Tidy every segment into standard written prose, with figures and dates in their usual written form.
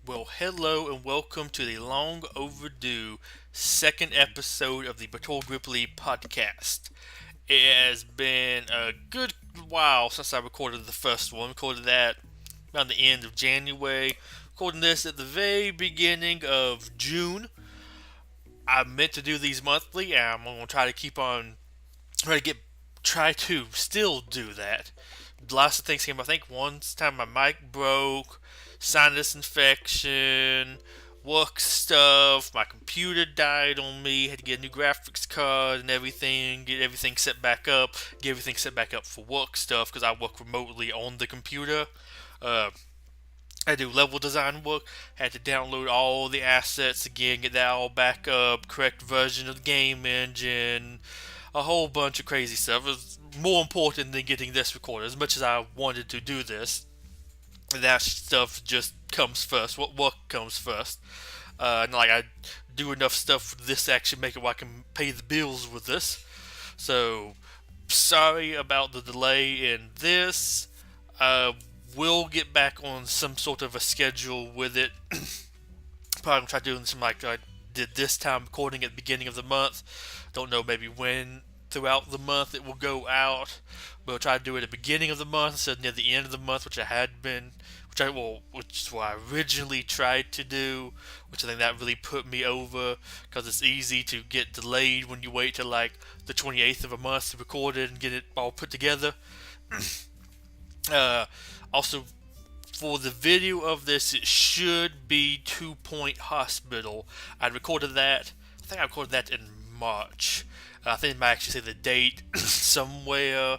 Well, hello and welcome to the long overdue second episode of the Battle Gripply podcast. It has been a good while since I recorded the first one. Recorded that around the end of January. Recording this at the very beginning of June. I meant to do these monthly, and I'm gonna try to keep on try to still do that. Lots of things came up. I think one time my mic broke, sinus infection, work stuff, my computer died on me, had to get a new graphics card and everything, get everything set back up, get everything set back up for work stuff because I work remotely on the computer. Uh, I do level design work, had to download all the assets again, get that all back up, correct version of the game engine, a whole bunch of crazy stuff. It was more important than getting this recorded. As much as I wanted to do this, that stuff just comes first. What work comes first? And like I do enough stuff for this to actually make it where I can pay the bills with this. So sorry about the delay in this. We'll get back on some sort of a schedule with it. Probably gonna try doing some like I did this time, recording at the beginning of the month. Don't know maybe when throughout the month it will go out. But we'll try to do it at the beginning of the month instead of near the end of the month, which which is what I originally tried to do, which I think that really put me over because it's easy to get delayed when you wait till like the 28th of a month to record it and get it all put together. uh, Also, for the video of this, it should be 2 Point Hospital. I recorded that. I think I recorded that in March. I think it might actually say the date somewhere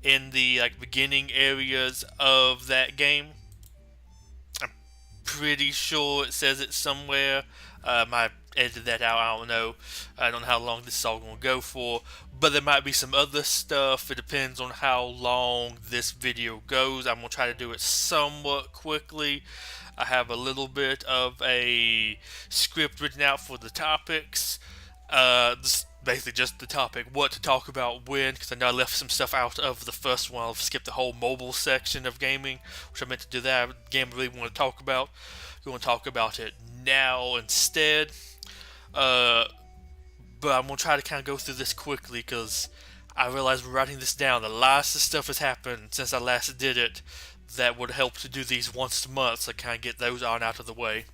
in the like beginning areas of that game. I'm pretty sure it says it somewhere. Might edited that out. I don't know. I don't know how long this is all going to go for. But there might be some other stuff. It depends on how long this video goes. I'm going to try to do it somewhat quickly. I have a little bit of a script written out for the topics. This basically just the topic, what to talk about when, because I know I left some stuff out of the first one. I'll skip the whole mobile section of gaming, which I meant to do that. Game I really want to talk about. We want to talk about it now instead. But I'm going to try to kind of go through this quickly because I realize we're writing this down. A lot of stuff has happened since I last did it that would help to do these once a month, so I kind of get those on out of the way.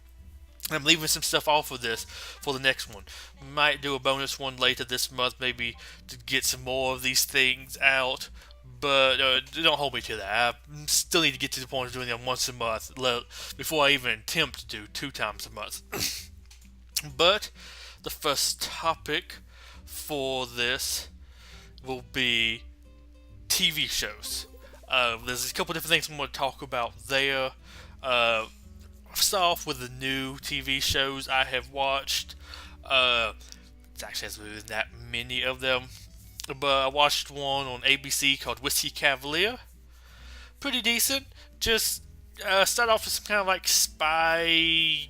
I'm leaving some stuff off of this for the next one. Might do a bonus one later this month, maybe to get some more of these things out. But don't hold me to that. I still need to get to the point of doing them once a month before I even attempt to do 2 times a month. But the first topic for this will be TV shows. There's a couple different things I'm going to talk about there. I'll start off with the new TV shows I have watched. It actually hasn't been that many of them. But I watched one on ABC called Whiskey Cavalier. Pretty decent. Just start off with some kind of like spy,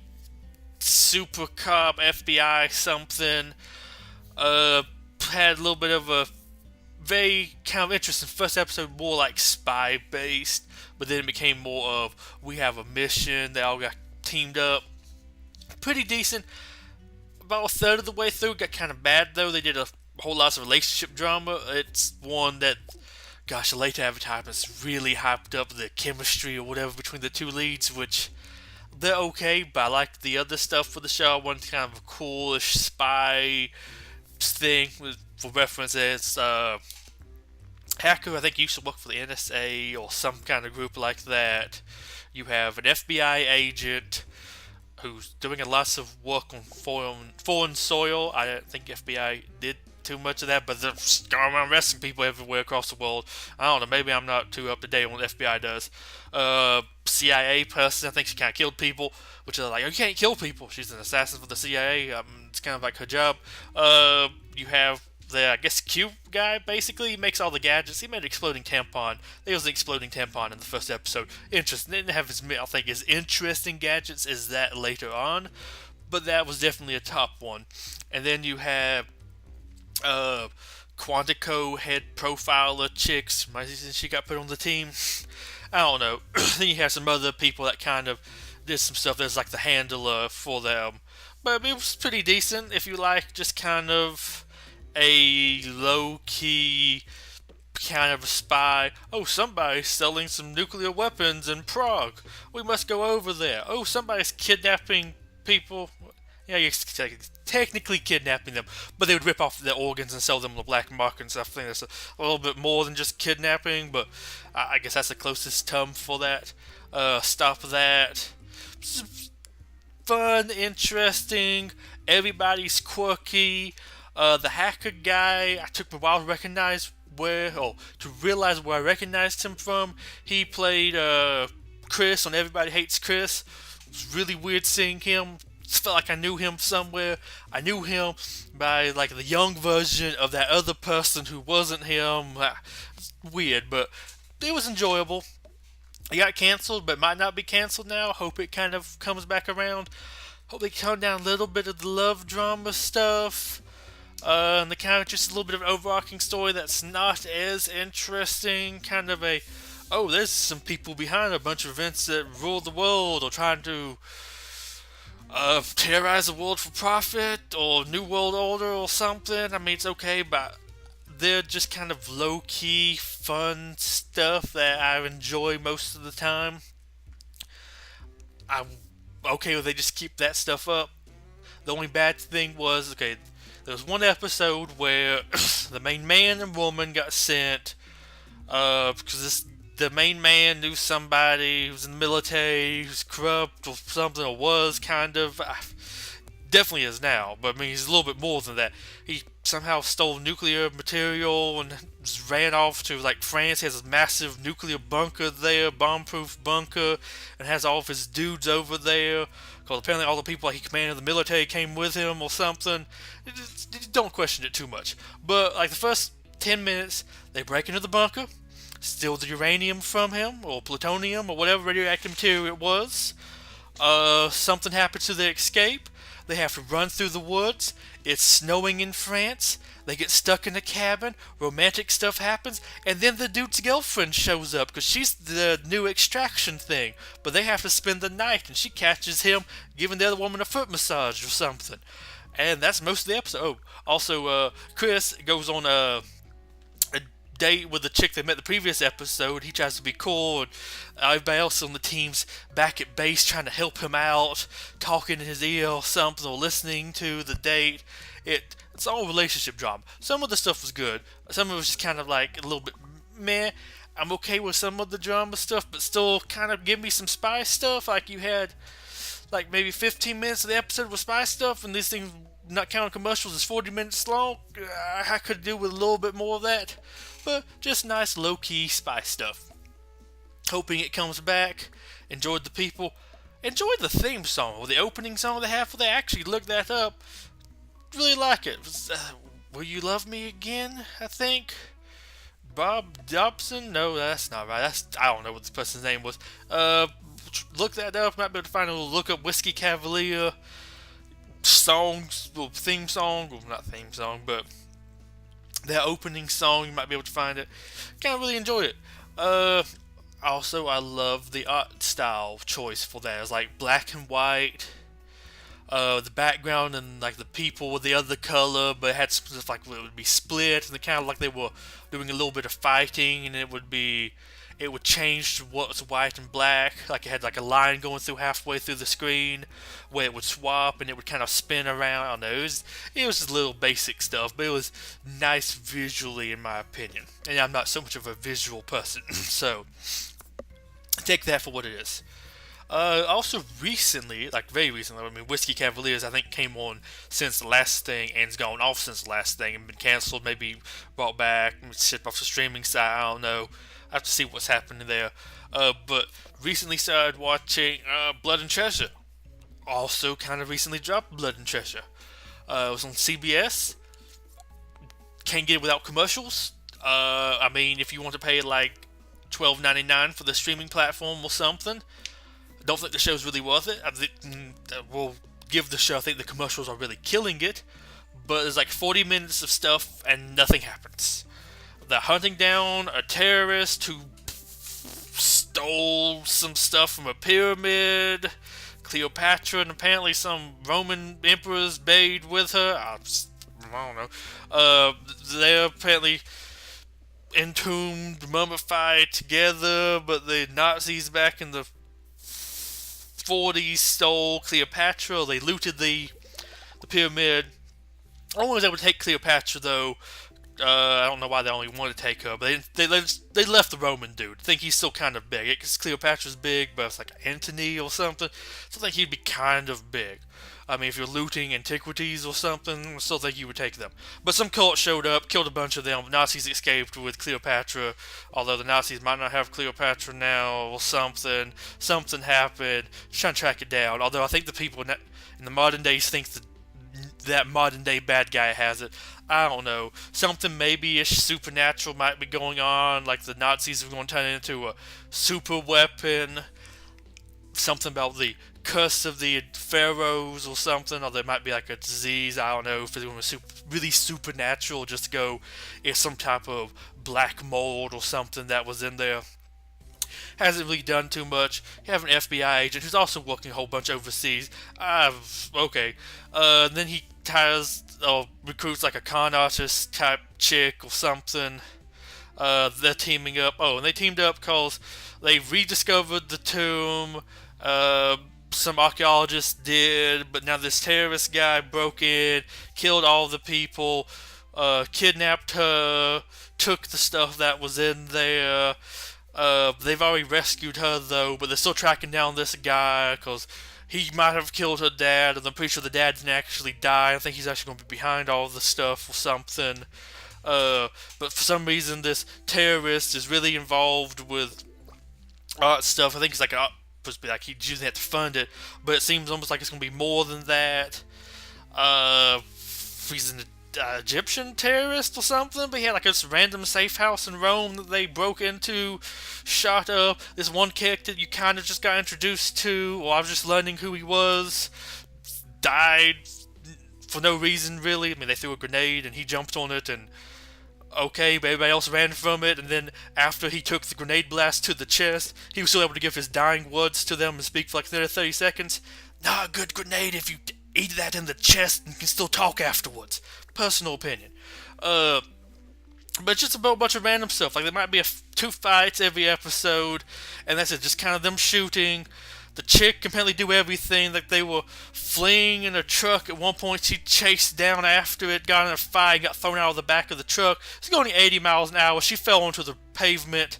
super cop, FBI something. Had a little bit of a very kind of interesting first episode, more like spy based, but then it became more of we have a mission. They all got teamed up. Pretty decent. About a third of the way through, got kind of bad though. They did a whole lot of relationship drama. It's one that, gosh, the late advertisements really hyped up the chemistry or whatever between the two leads, which they're okay, but I like the other stuff for the show. I wanted kind of a coolish spy thing. For reference, it's hacker, I think, used to work for the NSA or some kind of group like that. You have an FBI agent who's doing a lot of work on foreign soil. I don't think FBI did too much of that, but they're going around arresting people everywhere across the world. I don't know, maybe I'm not too up to date on what the FBI does. CIA person, I think she kind of killed people, which is like, you can't kill people. She's an assassin for the CIA. It's kind of like her job. You have the, I guess, Q guy, basically. He makes all the gadgets. He made an exploding tampon. There was an exploding tampon in the first episode. Interesting. Didn't have I think, as interesting gadgets as that later on, but that was definitely a top one. And then you have Quantico head profiler chicks. She got put on the team. I don't know. Then you have some other people that kind of did some stuff that's like the handler for them. But it was pretty decent if you like just kind of a low key kind of a spy. Oh, somebody's selling some nuclear weapons in Prague. We must go over there. Oh, somebody's kidnapping people. Yeah, you're technically kidnapping them, but they would rip off their organs and sell them on the black market and stuff. I think that's a little bit more than just kidnapping, but I guess that's the closest term for that. Stop that. Fun, interesting. Everybody's quirky. The hacker guy, I took a while to realize where I recognized him from. He played Chris on Everybody Hates Chris. It was really weird seeing him. Just felt like I knew him somewhere. I knew him by like the young version of that other person who wasn't him. It's weird, but it was enjoyable. It got canceled, but might not be canceled now. Hope it kind of comes back around. Hope they tone down a little bit of the love drama stuff. And the kind of just a little bit of an overarching story that's not as interesting. Kind of there's some people behind a bunch of events that rule the world or trying to terrorize the world for profit or New World Order or something. I mean, it's okay, but they're just kind of low-key, fun stuff that I enjoy most of the time. I'm okay with they just keep that stuff up. The only bad thing was, there was one episode where the main man and woman got sent because the main man knew somebody who was in the military, who's corrupt or something, or was kind of. Definitely is now, but I mean, he's a little bit more than that. He somehow stole nuclear material and just ran off to like France. He has a massive nuclear bunker there, bomb-proof bunker, and has all of his dudes over there. Because apparently all the people he commanded in the military came with him or something. Don't question it too much. But like the first 10 minutes, they break into the bunker, steal the uranium from him, or plutonium, or whatever radioactive material it was. Something happens to their escape. They have to run through the woods. It's snowing in France. They get stuck in a cabin. Romantic stuff happens. And then the dude's girlfriend shows up because she's the new extraction thing. But they have to spend the night and she catches him giving the other woman a foot massage or something. And that's most of the episode. Oh, also, Chris goes on a date with the chick they met the previous episode. He tries to be cool, and everybody else on the team's back at base trying to help him out, talking in his ear or something, or listening to the date. It's all relationship drama. Some of the stuff was good. Some of it was just kind of like a little bit meh. I'm okay with some of the drama stuff, but still kind of give me some spy stuff. Like you had like maybe 15 minutes of the episode with spy stuff, and these things, not counting commercials, is 40 minutes long. I could do with a little bit more of that. But just nice low-key spy stuff. Hoping it comes back. Enjoyed the people. Enjoyed the theme song, or the opening song they have for that. Actually looked that up. Really like it. It was, Will You Love Me Again, I think? Bob Dobson? No, that's not right. I don't know what this person's name was. Look that up. Might be able to find a little look up Whiskey Cavalier songs, well, theme song, well, not theme song, but their opening song. You might be able to find it. Kind of really enjoyed it. Also, I love the art style choice for that. It's like black and white. The background and like the people with the other color, but it had some stuff like it would be split, and it kind of like they were doing a little bit of fighting, and it would change to what's white and black. Like it had like a line going through halfway through the screen where it would swap and it would kind of spin around. I don't know. It was just little basic stuff, but it was nice visually in my opinion. And I'm not so much of a visual person, so take that for what it is. Also recently, like very recently, I mean, Whiskey Cavaliers I think came on since the last thing and's gone off since the last thing and been cancelled, maybe brought back, shipped off the streaming site, I don't know. I have to see what's happening there. But recently started watching Blood and Treasure. Also kind of recently dropped Blood and Treasure. It was on CBS. Can't get it without commercials. I mean, if you want to pay like $12.99 for the streaming platform or something, don't think the show's really worth it. I think we'll give the show. I think the commercials are really killing it, but there's like 40 minutes of stuff and nothing happens. They're hunting down a terrorist who stole some stuff from a pyramid. Cleopatra and apparently some Roman emperors buried with her. I don't know. They're apparently entombed, mummified together, but the Nazis back in the 40s stole Cleopatra. They looted the pyramid. No one was able to take Cleopatra, though. I don't know why they only wanted to take her, but they left the Roman dude. I think he's still kind of big. Because Cleopatra's big, but it's like Antony or something. So I think he'd be kind of big. I mean, if you're looting antiquities or something, I still think you would take them. But some cult showed up, killed a bunch of them. Nazis escaped with Cleopatra, although the Nazis might not have Cleopatra now or something. Something happened. Just trying to track it down. Although I think the people in the modern days think that modern day bad guy has it. I don't know. Something maybe-ish supernatural might be going on, like the Nazis are going to turn it into a super weapon. Something about the curse of the pharaohs or something, or there might be like a disease. I don't know if it was really supernatural, just to go it's some type of black mold or something that was in there. Hasn't really done too much. You have an FBI agent who's also working a whole bunch overseas. Okay. Then he recruits like a con artist type chick or something. They're teaming up. Oh, and they teamed up because they rediscovered the tomb. Some archaeologists did, but now this terrorist guy broke in, killed all the people, kidnapped her, took the stuff that was in there. They've already rescued her though, but they're still tracking down this guy because he might have killed her dad, and I'm pretty sure the dad didn't actually die. I think he's actually going to be behind all the stuff or something. But for some reason, this terrorist is really involved with art stuff. I think it's like supposed to be like he doesn't have to fund it, but it seems almost like it's going to be more than that. He's an Egyptian terrorist or something, but he had like this random safe house in Rome that they broke into, shot up. This one character you kind of just got introduced to, or I was just learning who he was, died for no reason really. I mean, they threw a grenade and he jumped on it, and okay, but everybody else ran from it, and then after he took the grenade blast to the chest, he was still able to give his dying words to them and speak for like 30 seconds. Not a good grenade if you eat that in the chest and can still talk afterwards. Personal opinion. But it's just about a bunch of random stuff. Like there might be 2 fights every episode, and that's it. Just kind of them shooting. The chick can apparently do everything. Like they were fleeing in a truck. At one point, she chased down after it, got in a fight, got thrown out of the back of the truck. It's going 80 miles an hour. She fell onto the pavement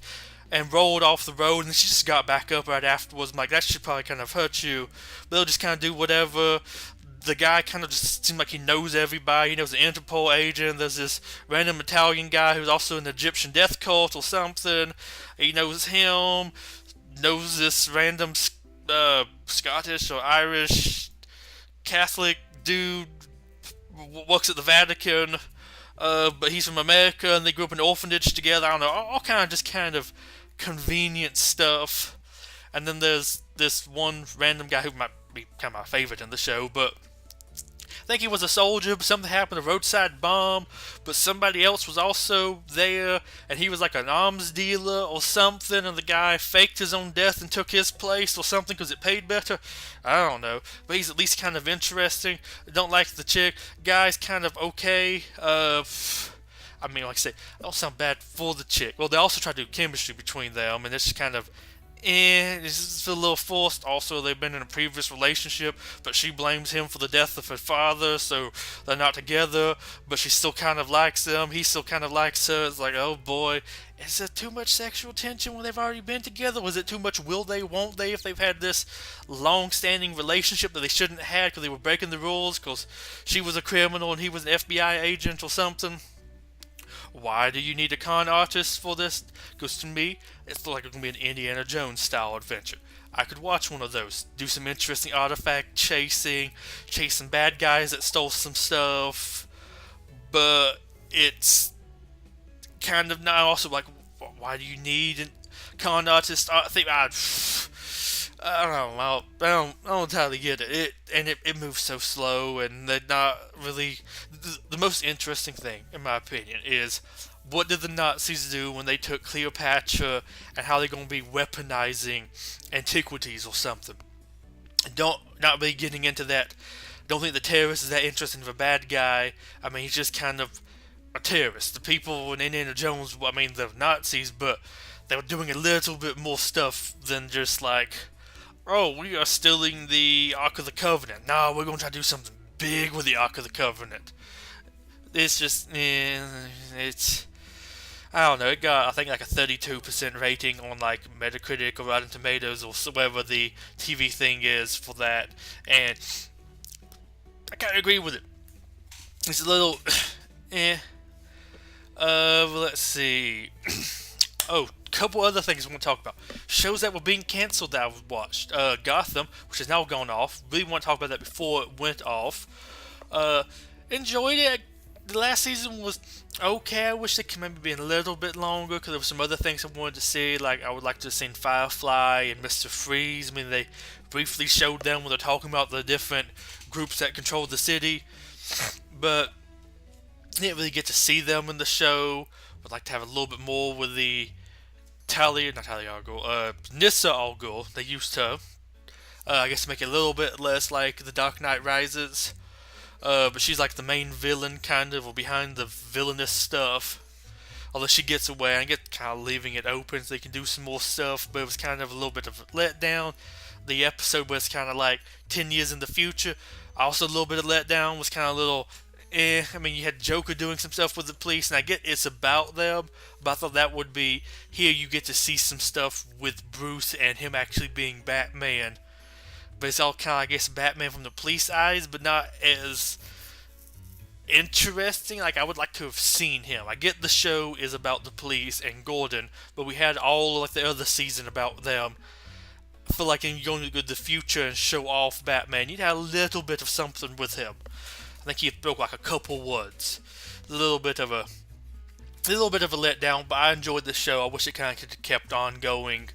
and rolled off the road, and she just got back up right afterwards. I'm like, that should probably kind of hurt you. But they'll just kind of do whatever. The guy kind of just seems like he knows everybody. He knows an Interpol agent. There's this random Italian guy who's also an Egyptian death cult or something. He knows him. Knows this random Scottish or Irish Catholic dude works at the Vatican. But he's from America, and they grew up in an orphanage together. I don't know, all kind of convenient stuff. And then there's this one random guy who might be kind of my favorite in the show, but I think he was a soldier, but something happened, a roadside bomb, but somebody else was also there, and he was like an arms dealer or something, and the guy faked his own death and took his place or something because it paid better. I don't know, but he's at least kind of interesting. I don't like the chick. Guy's kind of okay. I mean, like I say, I don't sound bad for the chick. Well, they also try to do chemistry between them, and it's just kind of it's a little forced. Also, they've been in a previous relationship, but she blames him for the death of her father, so they're not together, but she still kind of likes him. He still kind of likes her. It's like, oh boy, is there too much sexual tension when they've already been together? Was it too much will they, won't they, if they've had this long-standing relationship that they shouldn't have had because they were breaking the rules because she was a criminal and he was an FBI agent or something? Why do you need a con artist for this? Because to me, it's like it's going to be an Indiana Jones style adventure. I could watch one of those, do some interesting artifact chasing bad guys that stole some stuff, but it's kind of not also like, why do you need a con artist? I think I don't entirely get it. It moves so slow, and they're not really. The most interesting thing, in my opinion, is what did the Nazis do when they took Cleopatra, and how they're going to be weaponizing antiquities or something. Don't not really getting into that. Don't think the terrorist is that interesting of a bad guy. I mean, he's just kind of a terrorist. The people in Indiana Jones, I mean, the Nazis, but they were doing a little bit more stuff than just like, oh, we are stealing the Ark of the Covenant. No, we're going to try to do something big with the Ark of the Covenant. It's just, it's, I don't know, it got, I think, like a 32% rating on, like, Metacritic or Rotten Tomatoes or whatever the TV thing is for that, and I kind of agree with it. It's a little, let's see. Oh, couple other things I want to talk about. Shows that were being cancelled that I've watched. Gotham, which has now gone off. Really want to talk about that before it went off. Enjoyed it. The last season was okay. I wish it could maybe be a little bit longer because there were some other things I wanted to see. Like, I would like to have seen Firefly and Mr. Freeze. I mean, they briefly showed them when they're talking about the different groups that control the city. But didn't really get to see them in the show. Would like to have a little bit more with the Nissa Al Ghul. They used her. I guess to make it a little bit less like The Dark Knight Rises. But she's like the main villain, kind of, or behind the villainous stuff. Although she gets away, I get kind of leaving it open so they can do some more stuff. But it was kind of a little bit of a letdown. The episode was kind of like 10 years in the future. Also, a little bit of letdown was kind of a little. I mean, you had Joker doing some stuff with the police, and I get it's about them, but I thought that would be, here you get to see some stuff with Bruce and him actually being Batman, but it's all kind of, I guess, Batman from the police eyes, but not as interesting. Like, I would like to have seen him. I get the show is about the police and Gordon, but we had all, like, the other season about them. I feel like if you're going to go to the future and show off Batman, you'd have a little bit of something with him. I think he broke like a couple words. A little bit of a letdown, but I enjoyed the show. I wish it kind of could have kept on going.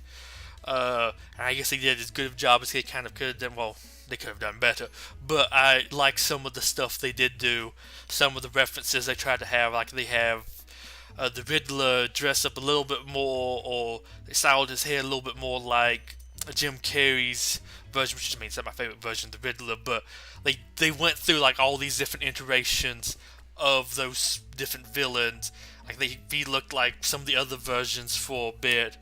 And I guess they did as good a job as they kind of could have done. Well, they could have done better. But I like some of the stuff they did do. Some of the references they tried to have, like they have the Riddler dress up a little bit more, or they styled his hair a little bit more like Jim Carrey's version, which means that's my favorite version of the Riddler, but they went through like all these different iterations of those different villains. Like he looked like some of the other versions for a bit.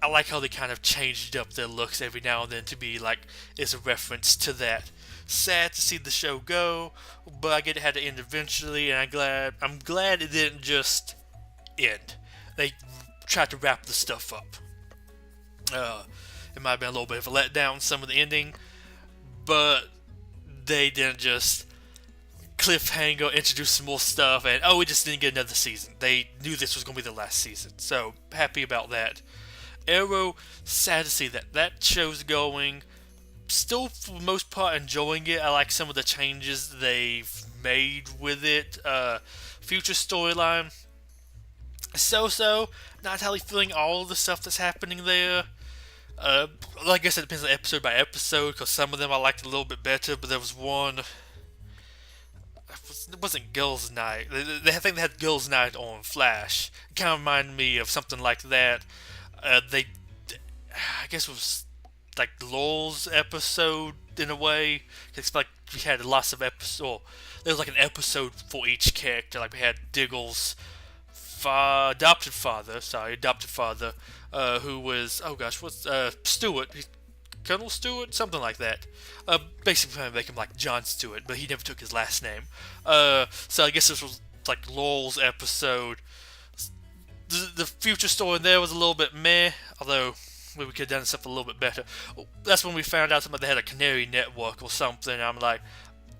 I like how they kind of changed up their looks every now and then to be like it's a reference to that. Sad to see the show go, but I get it had to end eventually, and I'm glad it didn't just end. They tried to wrap the stuff up. It might have been a little bit of a letdown, some of the ending, but they didn't just cliffhanger, introduce some more stuff, and we just didn't get another season. They knew this was going to be the last season, so happy about that. Arrow, sad to see that show's going. Still, for the most part, enjoying it. I like some of the changes they've made with it. Future storyline, so-so. Not entirely feeling all of the stuff that's happening there. Like I said, it depends on episode by episode, because some of them I liked a little bit better, but there was one, it wasn't Girls' Night. I think they had Girls' Night on Flash. It kind of reminded me of something like that. I guess it was like Lowell's episode in a way. It's like we had lots of episodes. There was like an episode for each character. Like we had Diggle's adopted father, who was, Stewart, Colonel Stewart, something like that. Basically trying to make him like John Stewart, but he never took his last name. So I guess this was like Lowell's episode. The future story in there was a little bit meh, although we could have done something a little bit better. That's when we found out they had a canary network or something, and I'm like,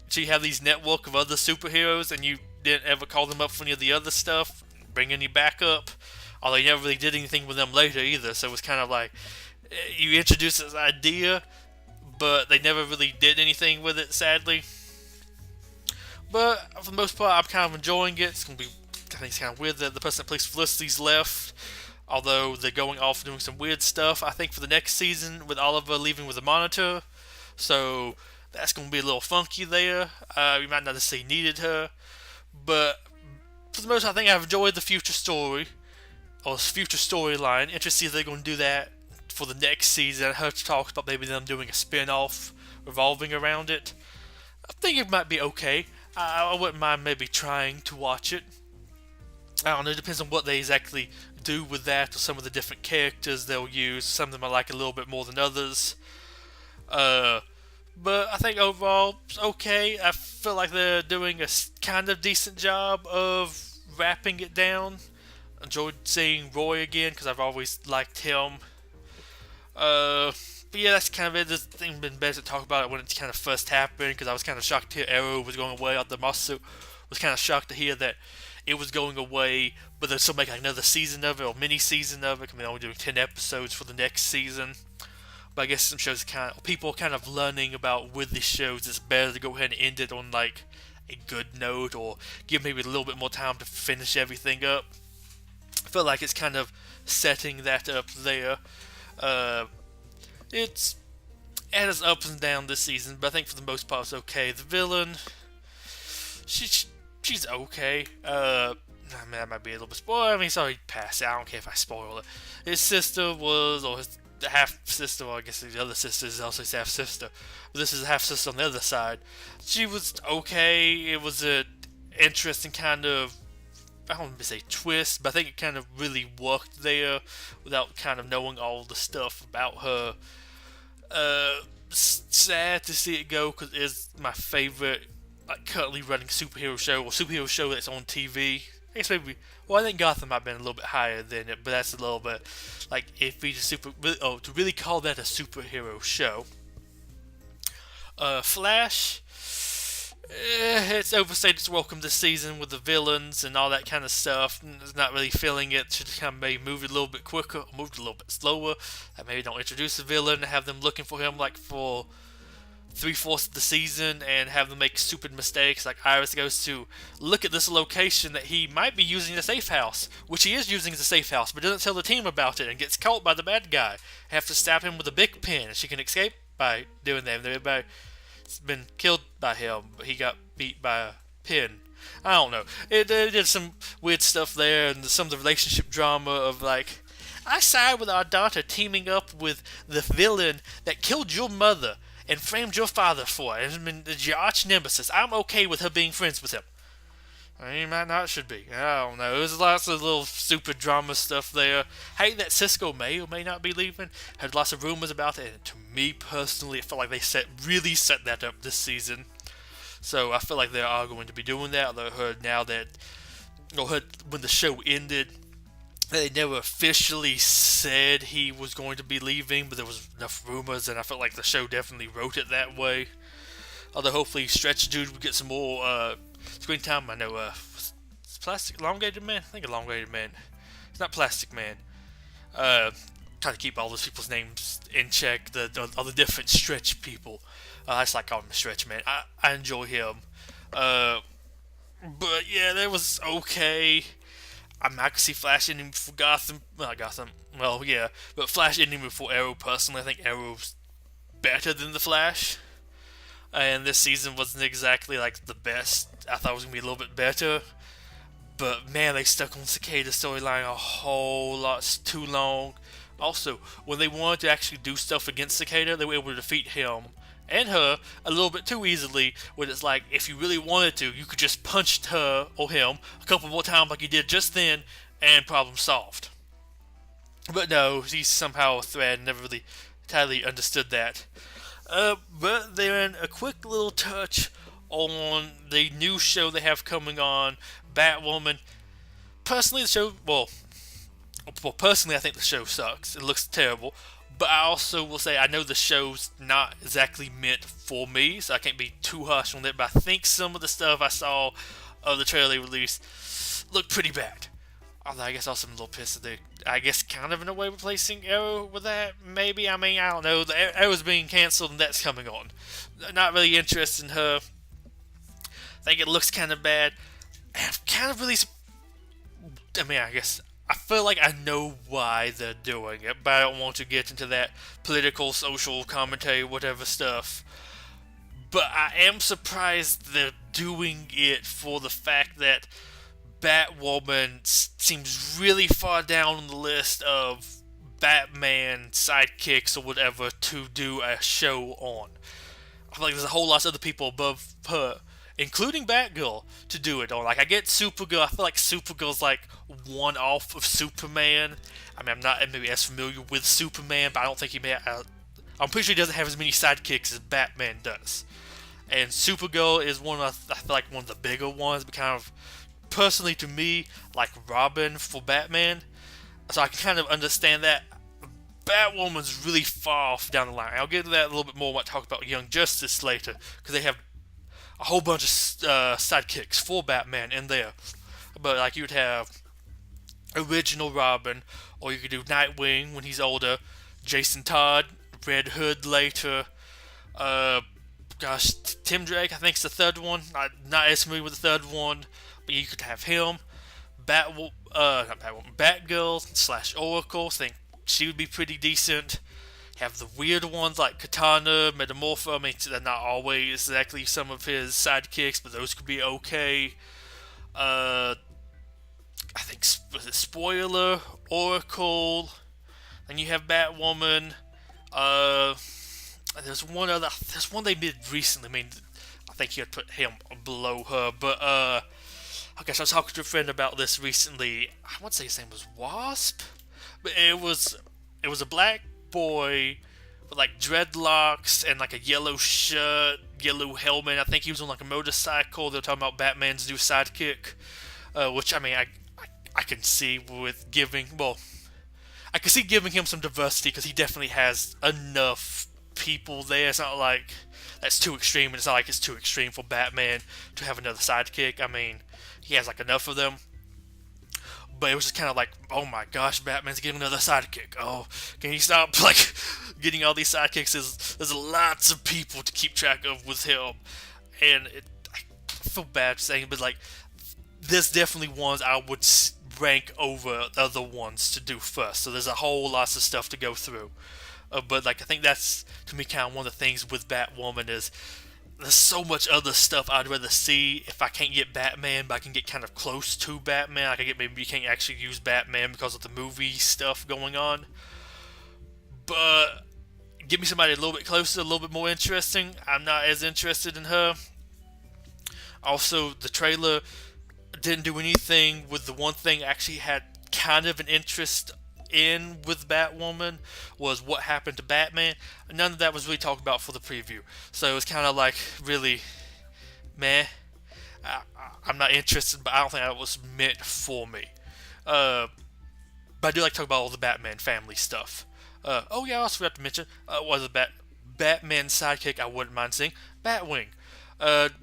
so you have these network of other superheroes, and you didn't ever call them up for any of the other stuff? Bring any backup? Although you never really did anything with them later either, so it was kind of like, you introduced this idea, but they never really did anything with it, sadly. But for the most part, I'm kind of enjoying it. I think it's kind of weird that the person that plays Felicity's left, although they're going off doing some weird stuff. I think for the next season, with Oliver leaving with a monitor, so that's going to be a little funky there. We might not necessarily needed her, but for the most part, I think I've enjoyed the future story, or future storyline. Interested to see if they're going to do that for the next season. I heard talks about maybe them doing a spin-off revolving around it. I think it might be okay. I wouldn't mind maybe trying to watch it. I don't know, it depends on what they exactly do with that, or some of the different characters they'll use. Some of them I like a little bit more than others. But I think overall, it's okay. I feel like they're doing a kind of decent job of wrapping it down. Enjoyed seeing Roy again, because I've always liked him. But yeah, that's kind of it. This thing been better to talk about it when it kind of first happened, because I was kind of shocked to hear Arrow was going away. The Masu was kind of shocked to hear that it was going away, but they're still making another season of it, or mini season of it. I mean, only doing 10 episodes for the next season. But I guess some shows people are kind of learning about with these shows, it's better to go ahead and end it on like a good note, or give maybe a little bit more time to finish everything up. I feel like it's kind of setting that up there. It has ups and downs this season, but I think for the most part it's okay. The villain, she's okay. I mean, that might be a little bit spoiled. I mean, sorry, pass it. I don't care if I spoil it. His sister was, or his half sister, well, I guess the other sister is also his half sister. But this is a half sister on the other side. She was okay. It was an interesting kind of, I don't want to say twist, but I think it kind of really worked there without kind of knowing all the stuff about her. Sad to see it go, because it is my favorite currently running superhero show that's on TV. I guess maybe, well, I think Gotham might have been a little bit higher than it, but that's a little bit like if we just to really call that a superhero show. Flash, it's overstayed its welcome this season with the villains and all that kind of stuff. It's not really feeling it. Should kind of maybe move it a little bit quicker, or move it a little bit slower. Maybe don't introduce a villain and have them looking for him like for 3/4 of the season, and have them make stupid mistakes. Like Iris goes to look at this location that he might be using as a safe house, which he is using as a safe house, but doesn't tell the team about it, and gets caught by the bad guy. Have to stab him with a big pin, and she can escape by doing that. Everybody's been killed by him, but he got beat by a pin. I don't know. It did some weird stuff there, and some of the relationship drama of like, I side with our daughter teaming up with the villain that killed your mother and framed your father for it, and your arch nemesis. I'm okay with her being friends with him. I mean, might not should be. I don't know. There's lots of little stupid drama stuff there. Hate that Cisco may or may not be leaving. Had lots of rumors about it, and to me personally, it felt like they really set that up this season. So I feel like they are going to be doing that. Although I heard now that, or heard when the show ended, they never officially said he was going to be leaving, but there was enough rumors, and I felt like the show definitely wrote it that way. Although hopefully Stretch Dude would get some more screen time. I know, Plastic Elongated Man? I think Elongated Man. It's not Plastic Man. Trying to keep all those people's names in check, all the different Stretch people. I just like calling him Stretch Man. I enjoy him. But yeah, that was okay. I'm not gonna see Flash ending before Gotham. Well, yeah, but Flash ending before Arrow. Personally, I think Arrow's better than the Flash, and this season wasn't exactly like the best. I thought it was gonna be a little bit better, but man, they stuck on Cicada's storyline a whole lot too long. Also, when they wanted to actually do stuff against Cicada, they were able to defeat him and her a little bit too easily, when it's like, if you really wanted to, you could just punch her or him a couple more times like you did just then, and problem solved. But no, he's somehow a thread, never really entirely understood that. But then a quick little touch on the new show they have coming on, Batwoman. Personally, the show, personally I think the show sucks. It looks terrible. But I also will say, I know the show's not exactly meant for me, so I can't be too harsh on it, but I think some of the stuff I saw of the trailer they released looked pretty bad. Although I guess also I'm a little pissed that they, I guess, kind of in a way replacing Arrow with that, maybe. I mean, I don't know. The Arrow's being cancelled and that's coming on. Not really interested in her. I think it looks kind of bad. I'm kind of really, I mean, I guess, I feel like I know why they're doing it, but I don't want to get into that political, social commentary, whatever stuff. But I am surprised they're doing it for the fact that Batwoman seems really far down on the list of Batman sidekicks or whatever to do a show on. I feel like there's a whole lot of other people above her, including Batgirl, to do it on. Like, I get Supergirl. I feel like Supergirl's like one off of Superman. I mean, I'm not maybe as familiar with Superman, but I don't think I'm pretty sure he doesn't have as many sidekicks as Batman does. And Supergirl is I feel like one of the bigger ones, but kind of personally to me, like Robin for Batman. So I can kind of understand that. Batwoman's really far off down the line. I'll get into that a little bit more when I talk about Young Justice later, because they have a whole bunch of sidekicks for Batman in there. But like, you'd have original Robin, or you could do Nightwing when he's older, Jason Todd, Red Hood later, Tim Drake, I think, is the third one. Not as familiar with the third one, but you could have him. Not Batwoman, Batgirl / Oracle. I think she would be pretty decent. Have the weird ones like Katana, Metamorpho. I mean, they're not always exactly some of his sidekicks, but those could be okay. I think was it Spoiler, Oracle. Then you have Batwoman. There's one they did recently. I mean, I think you had put him below her, but okay, so I was talking to a friend about this recently. I want to say his name was Wasp, but it was a black boy with like dreadlocks and like a yellow shirt, yellow helmet. I think he was on like a motorcycle. They were talking about Batman's new sidekick, which I mean, I can see with I can see giving him some diversity, because he definitely has enough people there. It's not like that's too extreme, and it's not like it's too extreme for Batman to have another sidekick. I mean, he has like enough of them. But it was just kind of like, oh my gosh, Batman's getting another sidekick. Oh, can you stop like getting all these sidekicks? There's lots of people to keep track of with him, and I feel bad saying, but like, there's definitely ones I would rank over other ones to do first. So there's a whole lot of stuff to go through. But like, I think that's, to me, kind of one of the things with Batwoman is there's so much other stuff I'd rather see if I can't get Batman, but I can get kind of close to Batman. I can get, maybe you can't actually use Batman because of the movie stuff going on. But give me somebody a little bit closer, a little bit more interesting. I'm not as interested in her. Also, the trailer didn't do anything with the one thing I actually had kind of an interest in with Batwoman, was what happened to Batman. None of that was really talked about for the preview, so it was kind of like really meh. I'm not interested, but I don't think that was meant for me. But I do like to talk about all the Batman family stuff. Oh yeah, I also forgot to mention, was a Batman sidekick I wouldn't mind seeing, Batwing.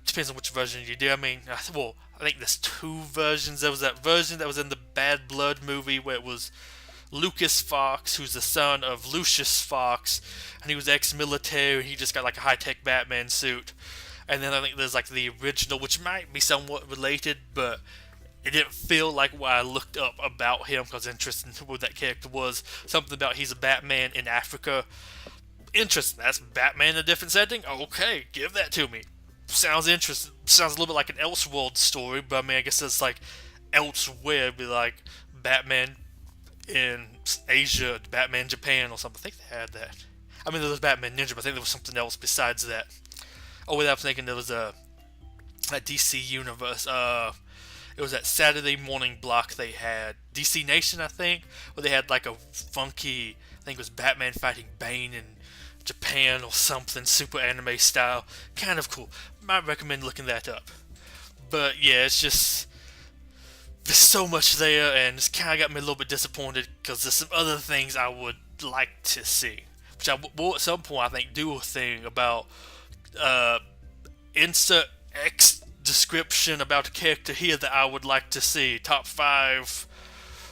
Depends on which version you do. I mean, I think there's two versions. There was that version that was in the Bad Blood movie where it was Lucas Fox, who's the son of Lucius Fox, and he was ex-military, and he just got like a high-tech Batman suit. And then I think there's like the original, which might be somewhat related, but it didn't feel like what I looked up about him, because interesting what that character was. Something about he's a Batman in Africa. Interesting. That's Batman in a different setting? Okay, give that to me. Sounds interesting. Sounds a little bit like an Elseworld story, but I mean, I guess it's like elsewhere. It'd be like Batman in Asia, Batman Japan, or something. I think they had that. I mean, there was Batman Ninja, but I think there was something else besides that. Oh, wait, I was thinking there was that DC Universe. It was that Saturday morning block they had. DC Nation, I think, where they had like a funky, I think it was Batman fighting Bane in Japan or something, super anime style. Kind of cool. Might recommend looking that up. But yeah, it's just, there's so much there, and it's kind of got me a little bit disappointed, because there's some other things I would like to see. Which I will at some point, I think, do a thing about insert X description about a character here that I would like to see. Top 5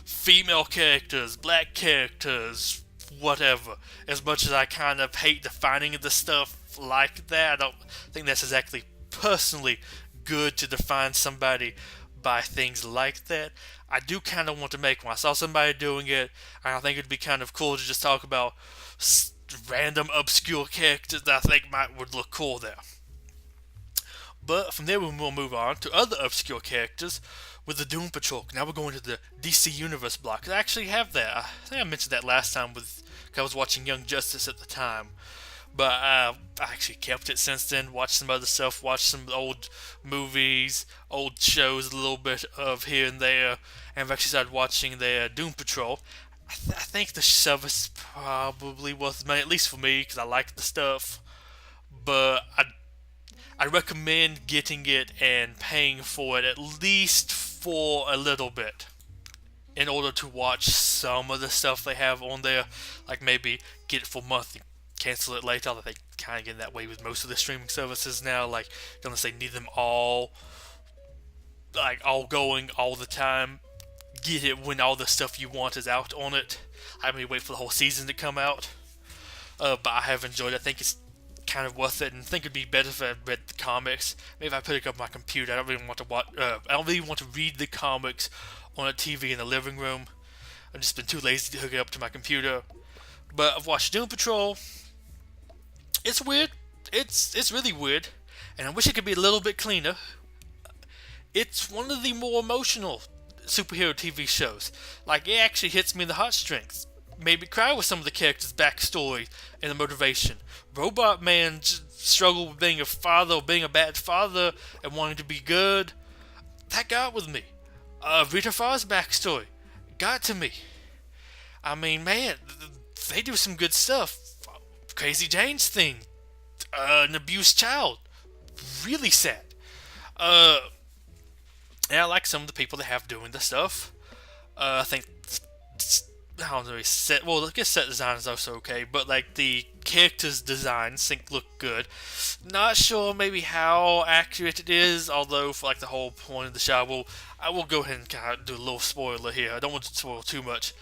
female characters, black characters, whatever. As much as I kind of hate defining the stuff like that, I don't think that's exactly personally good to define somebody by things like that. I do kind of want to make one. I saw somebody doing it, and I think it'd be kind of cool to just talk about random obscure characters that I think would look cool there. But from there we'll move on to other obscure characters, with the Doom Patrol. Now we're going to the DC Universe block. I actually have that. I think I mentioned that last time with, 'cause I was watching Young Justice at the time. But I actually kept it since then. Watched some other stuff. Watched some old movies, old shows, a little bit of here and there. And I've actually started watching the Doom Patrol. I think the service probably worth the money, at least for me, because I like the stuff. But I recommend getting it and paying for it at least for a little bit in order to watch some of the stuff they have on there. Like maybe get it for a month and cancel it later. They kind of get that way with most of the streaming services now. Like, unless they need them all, like all going all the time. Get it when all the stuff you want is out on it. I mean, wait for the whole season to come out. But I have enjoyed it. I think it's kind of worth it, and I think it'd be better if I read the comics. Maybe if I put it up on my computer. I don't really want to watch. I don't really want to read the comics on a TV in the living room. I've just been too lazy to hook it up to my computer. But I've watched Doom Patrol. It's weird. It's really weird, and I wish it could be a little bit cleaner. It's one of the more emotional superhero TV shows. Like, it actually hits me in the heartstrings. Made me cry with some of the characters' backstory and the motivation. Robot Man struggled with being a father, or being a bad father, and wanting to be good. That got with me. Rita Farr's backstory got to me. I mean, man, they do some good stuff. Crazy Jane's thing, an abused child, really sad. And I like some of the people they have doing the stuff. I think, I don't know, I guess set design is also okay, but like the characters' designs think look good. Not sure maybe how accurate it is, although for like the whole point of the show, I will go ahead and kind of do a little spoiler here. I don't want to spoil too much,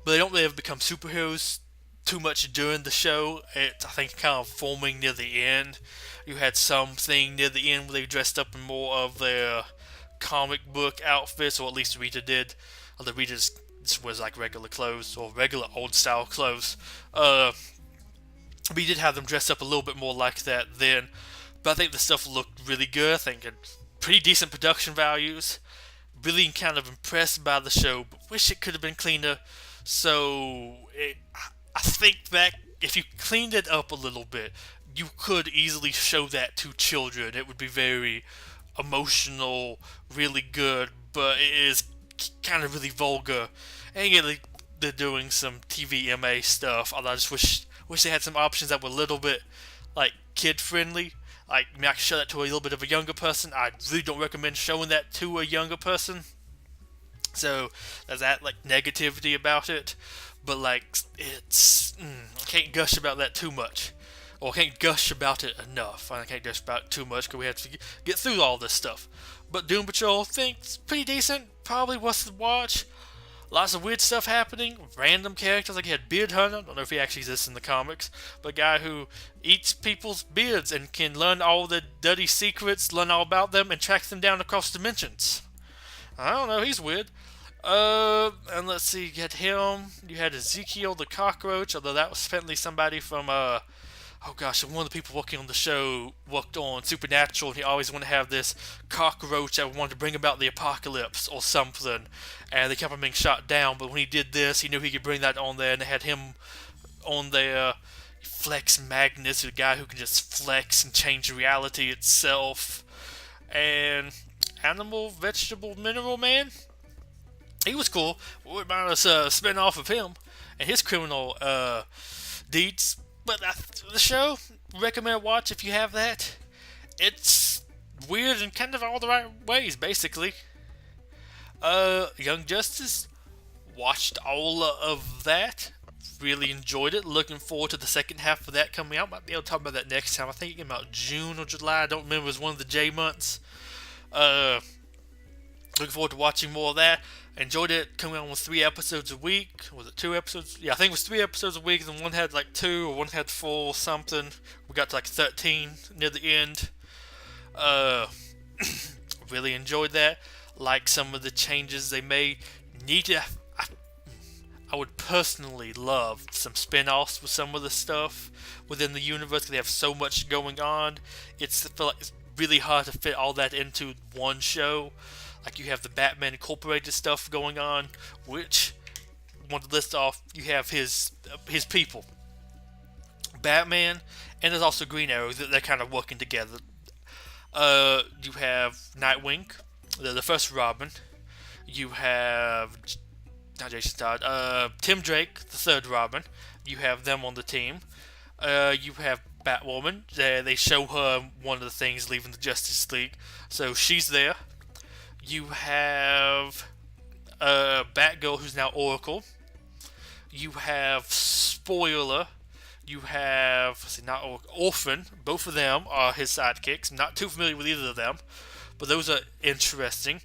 but they don't really ever become superheroes too much during the show. It's, I think, kind of forming near the end. You had something near the end where they dressed up in more of their comic book outfits, or at least Rita did. Although Rita just was like regular clothes, or regular old style clothes. We did have them dressed up a little bit more like that then. But I think the stuff looked really good. I think it pretty decent production values. Really kind of impressed by the show, but wish it could have been cleaner. So I think that if you cleaned it up a little bit, you could easily show that to children. It would be very emotional, really good, but it is kind of really vulgar. And again, they're doing some TVMA stuff. Although I just wish they had some options that were a little bit like kid friendly. Like, I mean, I could show that to a little bit of a younger person. I really don't recommend showing that to a younger person. So there's that like negativity about it. But like, it's I can't gush about that too much. Or I can't gush about it enough. I can't gush about it too much because we have to get through all this stuff. But Doom Patrol, I think it's pretty decent. Probably worth the watch. Lots of weird stuff happening. Random characters, like he had Beard Hunter. I don't know if he actually exists in the comics. But a guy who eats people's beards and can learn all the dirty secrets, learn all about them, and track them down across dimensions. I don't know, he's weird. And let's see, you had him. You had Ezekiel the Cockroach, although that was apparently somebody from, oh gosh, one of the people working on the show worked on Supernatural, and he always wanted to have this cockroach that wanted to bring about the apocalypse or something, and they kept on being shot down, but when he did this, he knew he could bring that on there, and they had him on there. Flex Magnus, the guy who can just flex and change reality itself, and Animal, Vegetable, Mineral Man. He was cool. What about us spin off of him and his criminal deeds? But the show, recommend watch if you have that. It's weird in kind of all the right ways, basically. Young Justice, watched all of that. Really enjoyed it. Looking forward to the second half of that coming out. Might be able to talk about that next time. I think it came out June or July. I don't remember. It was one of the J months. Looking forward to watching more of that. Enjoyed it. Coming on with 3 episodes a week. Was it 2 episodes? Yeah, I think it was 3 episodes a week, and one had like 2, or one had 4 something. We got to like 13 near the end. Really enjoyed that. Like some of the changes they made. I would personally love some spin-offs with some of the stuff within the universe, because they have so much going on. I feel like it's really hard to fit all that into one show. Like you have the Batman Incorporated stuff going on, which want to list off. You have his people, Batman, and there's also Green Arrow. They're kind of working together. You have Nightwing, the first Robin. You have not Jason Todd, Tim Drake, the third Robin. You have them on the team. You have Batwoman. They show her one of the things leaving the Justice League, so she's there. You have Batgirl, who's now Oracle. You have Spoiler. You have not Orphan. Both of them are his sidekicks. Not too familiar with either of them, but those are interesting.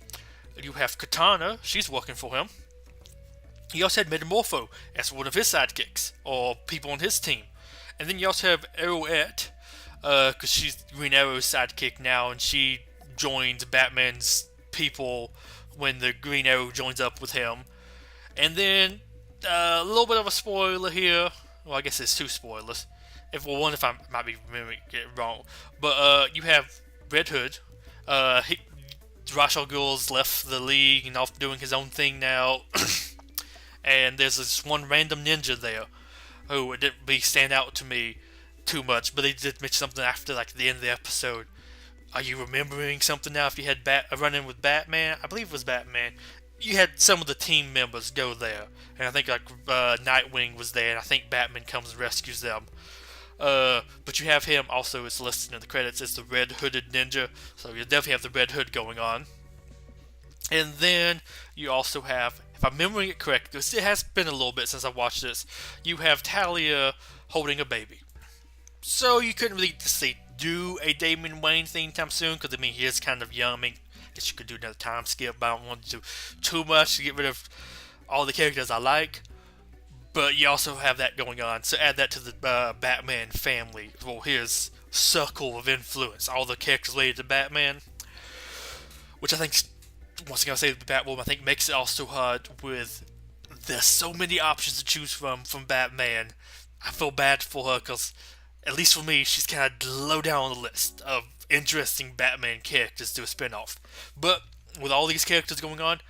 You have Katana. She's working for him. He also had Metamorpho as one of his sidekicks, or people on his team. And then you also have Arrowette, because she's Green Arrow's sidekick now, and she joins Batman's people when the Green Arrow joins up with him. And then, a little bit of a spoiler here. Well, I guess it's two spoilers. If I might be remembering it wrong. But, you have Red Hood. Ra's al Ghul's left the league and off doing his own thing now. And there's this one random ninja there who didn't really stand out to me too much, but they did mention something after like the end of the episode. Are you remembering something now? If you had a run-in with Batman, I believe it was Batman, you had some of the team members go there, and I think like Nightwing was there, and I think Batman comes and rescues them. But you have him also, it's listed in the credits as the Red Hooded Ninja, so you definitely have the Red Hood going on. And then you also have, if I'm remembering it correctly, it has been a little bit since I watched this, you have Talia holding a baby. So you couldn't really do a Damian Wayne thing anytime soon, because I mean he is kind of young. I mean, I guess you could do another time skip, but I don't want to do too much to get rid of all the characters I like. But you also have that going on, so add that to the Batman family, well, his circle of influence, all the characters related to Batman, which I think, once again I say the Batwoman, I think makes it also hard with there's so many options to choose from Batman. I feel bad for her because, at least for me, she's kind of low down on the list of interesting Batman characters to a spin-off. But with all these characters going on,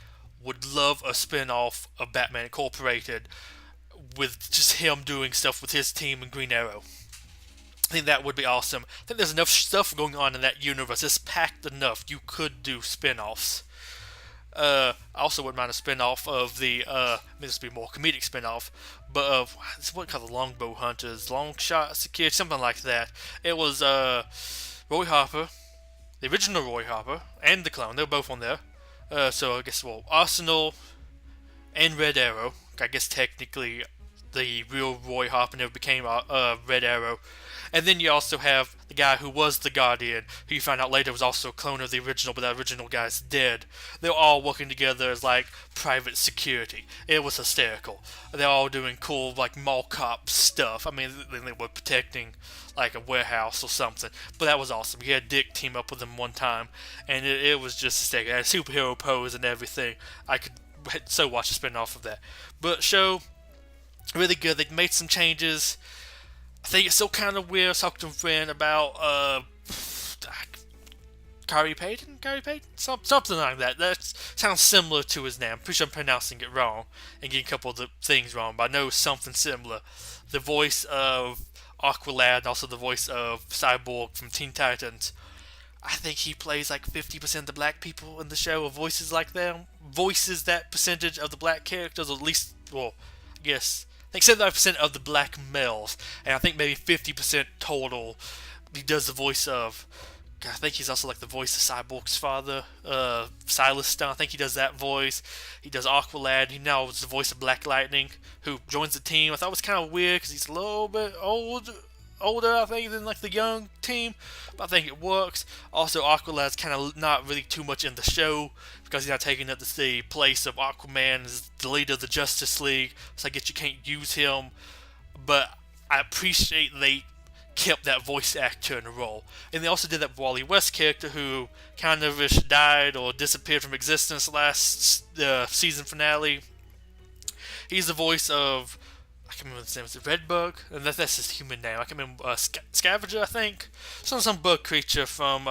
would love a spin-off of Batman Incorporated with just him doing stuff with his team and Green Arrow. I think that would be awesome. I think there's enough stuff going on in that universe. It's packed enough. You could do spin-offs. I also wouldn't mind a spin-off of the, this would be more comedic spin-off, but of, it's what called the Longbow Hunters, Long Shot Security, something like that. It was, Roy Harper, the original Roy Harper, and the clone, they were both on there. So I guess, well, Arsenal and Red Arrow, I guess technically the real Roy Harper never became Red Arrow. And then you also have the guy who was the Guardian, who you find out later was also a clone of the original, but that original guy's dead. They're all working together as, like, private security. It was hysterical. They're all doing cool, like, mall cop stuff. I mean, they were protecting, like, a warehouse or something. But that was awesome. You had Dick team up with them one time, and it was just hysterical. It had a superhero pose and everything. I could so watch a spin-off of that. But show, really good. They made some changes. I think it's still kind of weird. I was talking to a friend about Gary Payton? Something like that. That sounds similar to his name. I'm pretty sure I'm pronouncing it wrong and getting a couple of the things wrong, but I know something similar. The voice of Aqualad and also the voice of Cyborg from Teen Titans. I think he plays like 50% of the black people in the show, or voices like them. Voices that percentage of the black characters, or at least, well, I guess, I think 75% of the black males, and I think maybe 50% total. He does the voice of, I think he's also like the voice of Cyborg's father, Silas Stone. I think he does that voice. He does Aqualad. He now is the voice of Black Lightning, who joins the team. I thought it was kind of weird because he's a little bit older, I think, than like the young team, but I think it works. Also, Aqualad's kind of not really too much in the show because he's not taking up the place of Aquaman as the leader of the Justice League, so I guess you can't use him, but I appreciate they kept that voice actor in the role. And they also did that Wally West character who kind of died or disappeared from existence last season finale. He's the voice of I can't remember his name. Is it Redbug? And that's his human name. I can't remember. Scavenger, I think. Some bug creature from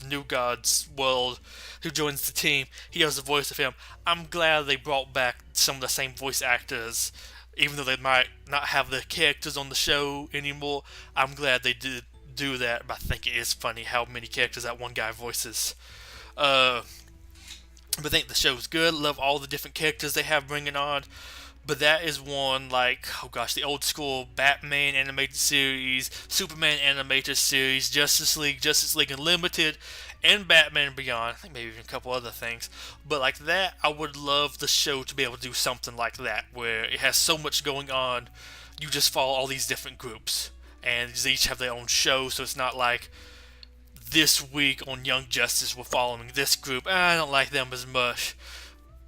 New God's world who joins the team. He does the voice of him. I'm glad they brought back some of the same voice actors, even though they might not have the characters on the show anymore. I'm glad they did do that. But I think it is funny how many characters that one guy voices. But I think the show's good. Love all the different characters they have bringing on. But that is one like, oh gosh, the old school Batman animated series, Superman animated series, Justice League Unlimited, and Batman Beyond. I think maybe even a couple other things. But like that, I would love the show to be able to do something like that, where it has so much going on, you just follow all these different groups. And they each have their own show, so it's not like this week on Young Justice we're following this group. I don't like them as much.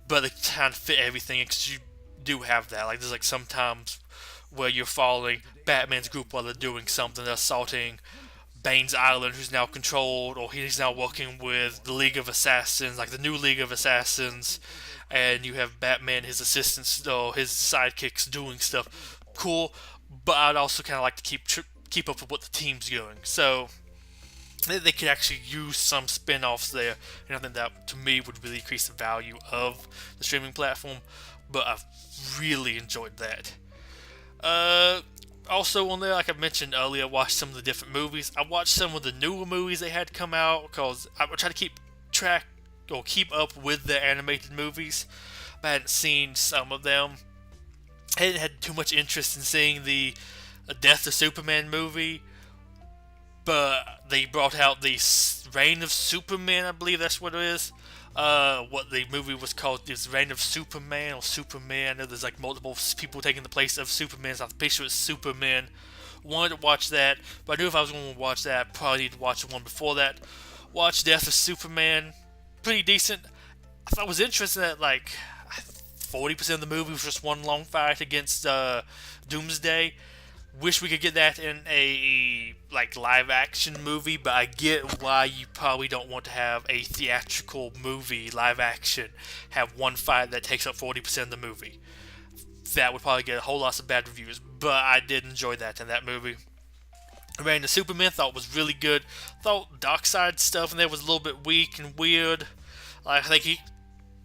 But they kind of fit everything, because you do have that. Like, there's like sometimes where you're following Batman's group while they're doing something. They're assaulting Bane's Island, who's now controlled, or he's now working with the League of Assassins, like the new League of Assassins. And you have Batman, his assistants, or his sidekicks doing stuff. Cool, but I'd also kind of like to keep up with what the team's doing. So they could actually use some spin-offs there, and I think that to me would really increase the value of the streaming platform. But I've really enjoyed that. Also on there, like I mentioned earlier, I watched some of the different movies. I watched some of the newer movies they had come out, because I try to keep up with the animated movies. But I hadn't seen some of them. I hadn't had too much interest in seeing the Death of Superman movie, but they brought out the Reign of Superman, I believe that's what it is. What the movie was called is Reign of Superman or Superman. I know there's like multiple people taking the place of Superman, so I'm pretty sure it's Superman. Wanted to watch that, but I knew if I was going to watch that, I'd probably need to watch the one before that. Watch Death of Superman, pretty decent. I thought it was interesting that like 40% of the movie was just one long fight against Doomsday. Wish we could get that in a like live action movie, but I get why you probably don't want to have a theatrical movie live action have one fight that takes up 40% of the movie. That would probably get a whole lot of bad reviews, but I did enjoy that in that movie. Reign of Superman thought was really good. Thought Darkseid stuff in there was a little bit weak and weird. Like, I think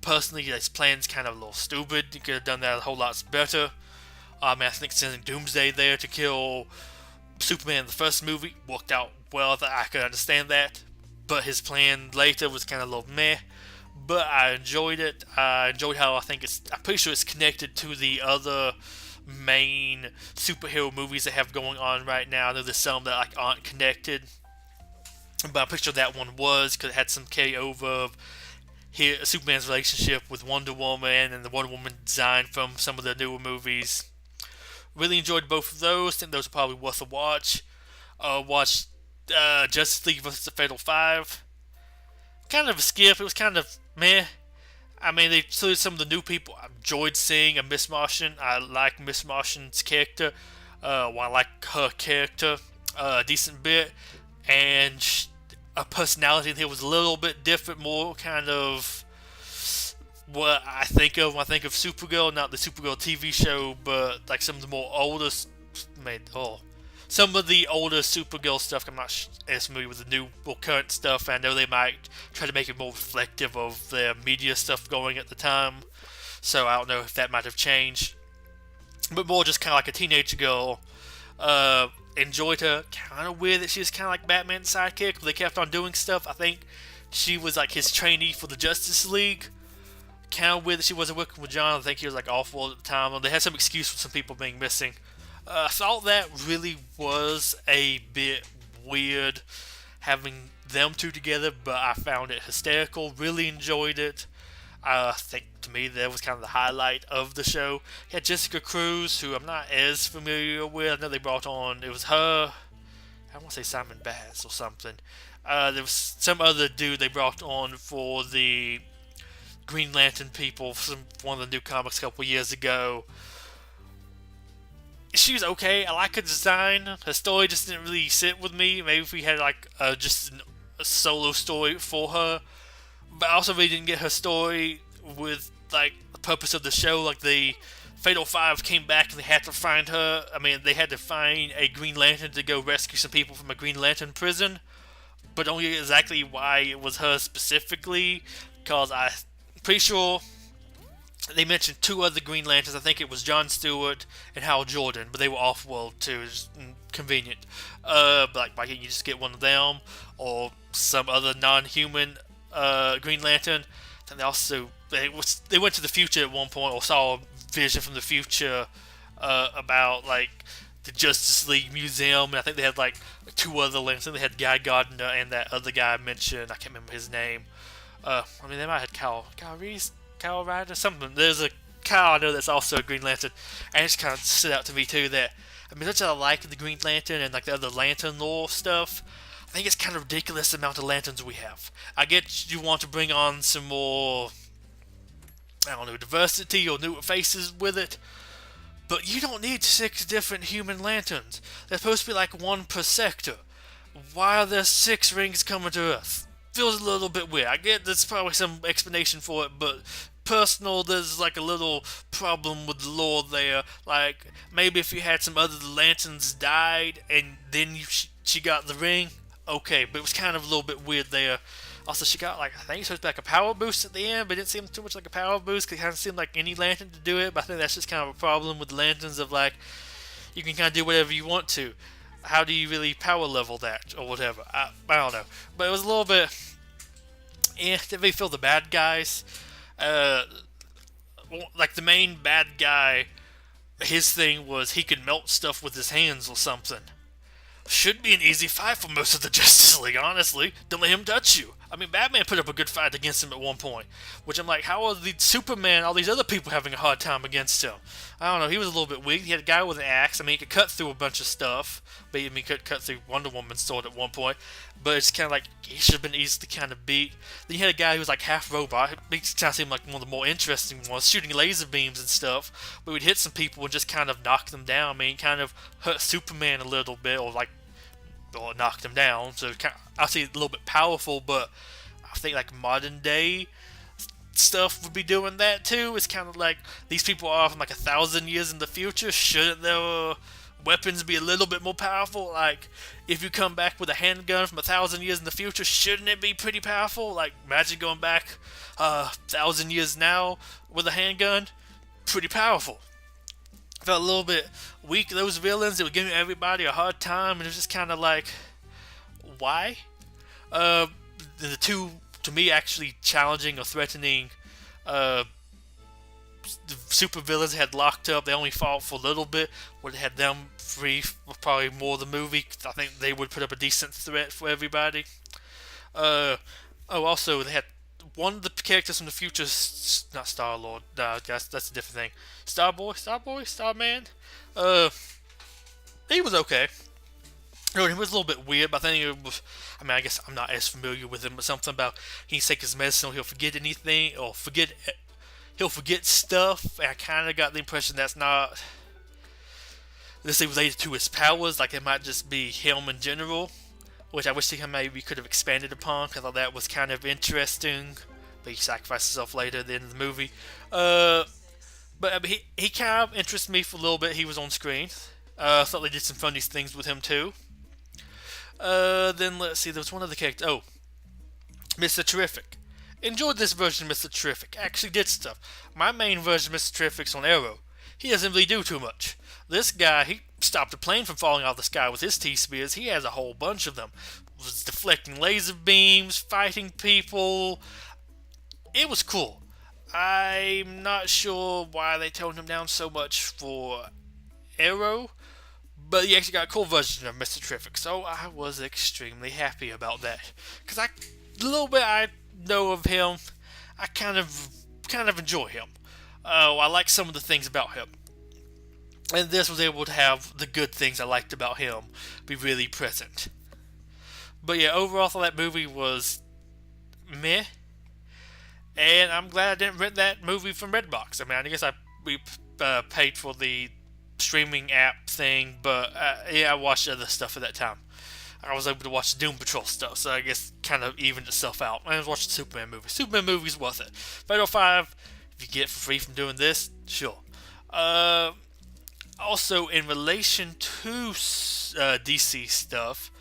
personally his plan's kind of a little stupid. He could have done that a whole lot better. I think sending Doomsday there to kill Superman in the first movie worked out well. I could understand that, but his plan later was kind of a little meh. But I enjoyed it. I enjoyed how I'm pretty sure it's connected to the other main superhero movies they have going on right now. I know there's some that like aren't connected, but I'm pretty sure that one was, because it had some carryover of Superman's relationship with Wonder Woman and the Wonder Woman design from some of the newer movies. Really enjoyed both of those. Think those are probably worth a watch. Watched Justice League vs. the Fatal 5. Kind of a skip. It was kind of meh. I mean, they included some of the new people. I enjoyed seeing a Miss Martian. I like Miss Martian's character. I like her character a decent bit. And her personality here was a little bit different. More kind of what I think of when I think of Supergirl, not the Supergirl TV show, but like some of the more older, some of the older Supergirl stuff. I'm not as familiar with the new or current stuff. I know they might try to make it more reflective of their media stuff going at the time, so I don't know if that might have changed. But more just kind of like a teenage girl. Enjoyed her. Kind of weird that she was kind of like Batman's sidekick, but they kept on doing stuff. I think she was like his trainee for the Justice League. Kind of weird that she wasn't working with John. I think he was like awful at the time. They had some excuse for some people being missing. I thought that really was a bit weird having them two together, but I found it hysterical. Really enjoyed it. I think to me that was kind of the highlight of the show. You had Jessica Cruz, who I'm not as familiar with. I know they brought on, it was her, I want to say Simon Bass or something. There was some other dude they brought on for the Green Lantern people from one of the new comics a couple years ago. She was okay. I like her design. Her story just didn't really sit with me. Maybe if we had like just a solo story for her, but I also really didn't get her story with like the purpose of the show. Like they Fatal 5 came back and they had to find her. I mean, they had to find a Green Lantern to go rescue some people from a Green Lantern prison, but only exactly why it was her specifically, because I'm pretty sure they mentioned two other Green Lanterns. I think it was John Stewart and Hal Jordan, but they were off-world too. It's convenient. But like, why can't you just get one of them or some other non-human Green Lantern? And they went to the future at one point, or saw a vision from the future about like the Justice League Museum, and I think they had like two other lanterns. They had Guy Gardner and that other guy I mentioned. I can't remember his name. I mean, they might have had Kyle Reese. Kyle Ryder, something. There's a Kyle I know that's also a Green Lantern, and it just kind of stood out to me too that, I mean, much as I like the Green Lantern and like the other Lantern lore stuff, I think it's kind of ridiculous the amount of lanterns we have. I get you want to bring on some more, I don't know, diversity or new faces with it, but you don't need 6 different human lanterns. There's supposed to be like one per sector. Why are there 6 rings coming to Earth? Feels a little bit weird. I get there's probably some explanation for it, but personal, there's like a little problem with the lore there. Like, maybe if you had some other lanterns died and then she got the ring, okay, but it was kind of a little bit weird there. Also, she got, like, I think it's supposed to be like a power boost at the end, but it didn't seem too much like a power boost, because it kind of seemed like any lantern to do it, but I think that's just kind of a problem with the lanterns of, like, you can kind of do whatever you want to. How do you really power level that, or whatever? I don't know. But it was a little bit, didn't really feel the bad guys. Like, the main bad guy, his thing was he could melt stuff with his hands or something. Should be an easy fight for most of the Justice League, honestly. Don't let him touch you. I mean, Batman put up a good fight against him at one point, which I'm like, how are the Superman, all these other people having a hard time against him? I don't know, he was a little bit weak. He had a guy with an axe. I mean, he could cut through a bunch of stuff, but he could cut through Wonder Woman's sword at one point, but it's kind of like, he should have been easy to kind of beat. Then you had a guy who was like half robot. It makes it kind of seem like one of the more interesting ones, shooting laser beams and stuff, but we'd hit some people and just kind of knock them down. I mean, kind of hurt Superman a little bit, or knocked him down, so I'll say a little bit powerful, but I think like modern day stuff would be doing that too. It's kind of like, these people are from like 1,000 years in the future. Shouldn't their weapons be a little bit more powerful? Like, if you come back with a handgun from 1,000 years in the future, shouldn't it be pretty powerful? Like, imagine going back 1,000 years now with a handgun, pretty powerful. Felt a little bit weak. Those villains, they were giving everybody a hard time, and it was just kind of like, why? The two, to me, actually challenging or threatening the super villains had locked up. They only fought for a little bit. Would have had them free for probably more of the movie. I think they would put up a decent threat for everybody. Also, they had one of the characters from the future, not Star-Lord, no, that's a different thing. Starman? He was okay. He was a little bit weird, but I think it was, I mean, I guess I'm not as familiar with him, but something about he take his medicine or he'll forget anything, or he'll forget stuff, and I kind of got the impression that's not related to his powers, like it might just be him in general, which I wish he maybe could have expanded upon, because I thought that was kind of interesting, but he sacrificed himself later at the end of the movie. But I mean, he kind of interested me for a little bit. He was on screen. I thought they did some funny things with him too. Then let's see, there was one other character. Oh, Mr. Terrific. Enjoyed this version of Mr. Terrific. Actually did stuff. My main version of Mr. Terrific's on Arrow. He doesn't really do too much. This guy, he stopped a plane from falling out of the sky with his T-Spears. He has a whole bunch of them. Was deflecting laser beams, fighting people. It was cool. I'm not sure why they toned him down so much for Arrow, but he actually got a cool version of Mr. Terrific, so I was extremely happy about that. Because the little bit I know of him, I kind of enjoy him. I like some of the things about him. And this was able to have the good things I liked about him be really present. But yeah, overall I thought that movie was meh. And I'm glad I didn't rent that movie from Redbox. I mean, I guess we paid for the streaming app thing, but yeah, I watched other stuff at that time. I was able to watch the Doom Patrol stuff, so I guess kind of evened itself out. I was watching the Superman movie. Superman movie's worth it. Fatal 5, if you get it for free from doing this, sure. Uh, Also, in relation to DC stuff,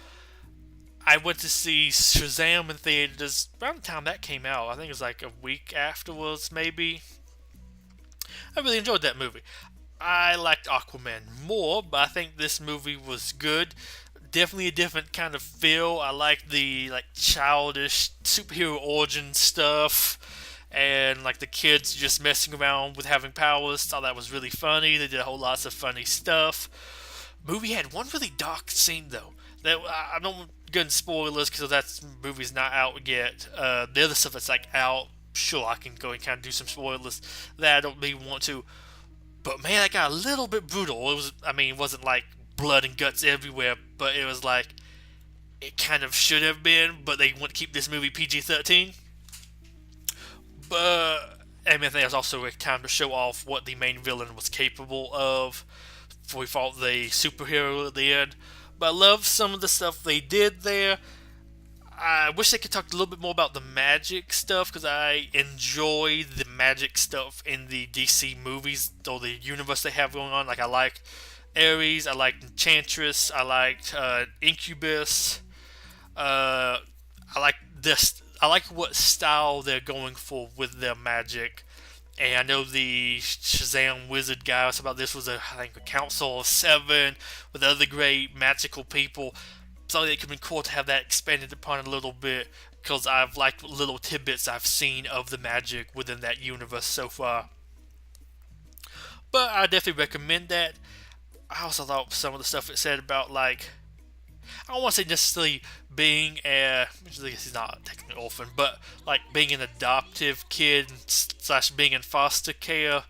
I went to see Shazam in theaters around the time that came out. I think it was like a week afterwards, maybe. I really enjoyed that movie. I liked Aquaman more, but I think this movie was good. Definitely a different kind of feel. I like the childish superhero origin stuff, and like the kids just messing around with having powers. Thought that was really funny. They did a whole lot of funny stuff. Movie had one really dark scene though. That I don't get into spoilers because that movie's not out yet. The other stuff that's like out, sure I can go and kind of do some spoilers. That I don't really want to. But man, that got a little bit brutal. It was, I mean, it wasn't like blood and guts everywhere, but it was like it kind of should have been. But they want to keep this movie PG-13. But I mean, I think it was also a time to show off what the main villain was capable of before we fought the superhero at the end. But I love some of the stuff they did there. I wish they could talk a little bit more about the magic stuff because I enjoy the magic stuff in the DC movies or the universe they have going on. Like I liked Ares, I liked Enchantress, I liked Incubus. I like this. I like what style they're going for with their magic. And I know the Shazam wizard guy was about this was I think a council of seven with other great magical people. So it could have been cool to have that expanded upon a little bit because I've liked little tidbits I've seen of the magic within that universe so far. But I definitely recommend that. I also thought some of the stuff it said about I don't want to say necessarily being a, I guess he's not technically an orphan, but like being an adoptive kid slash being in foster care.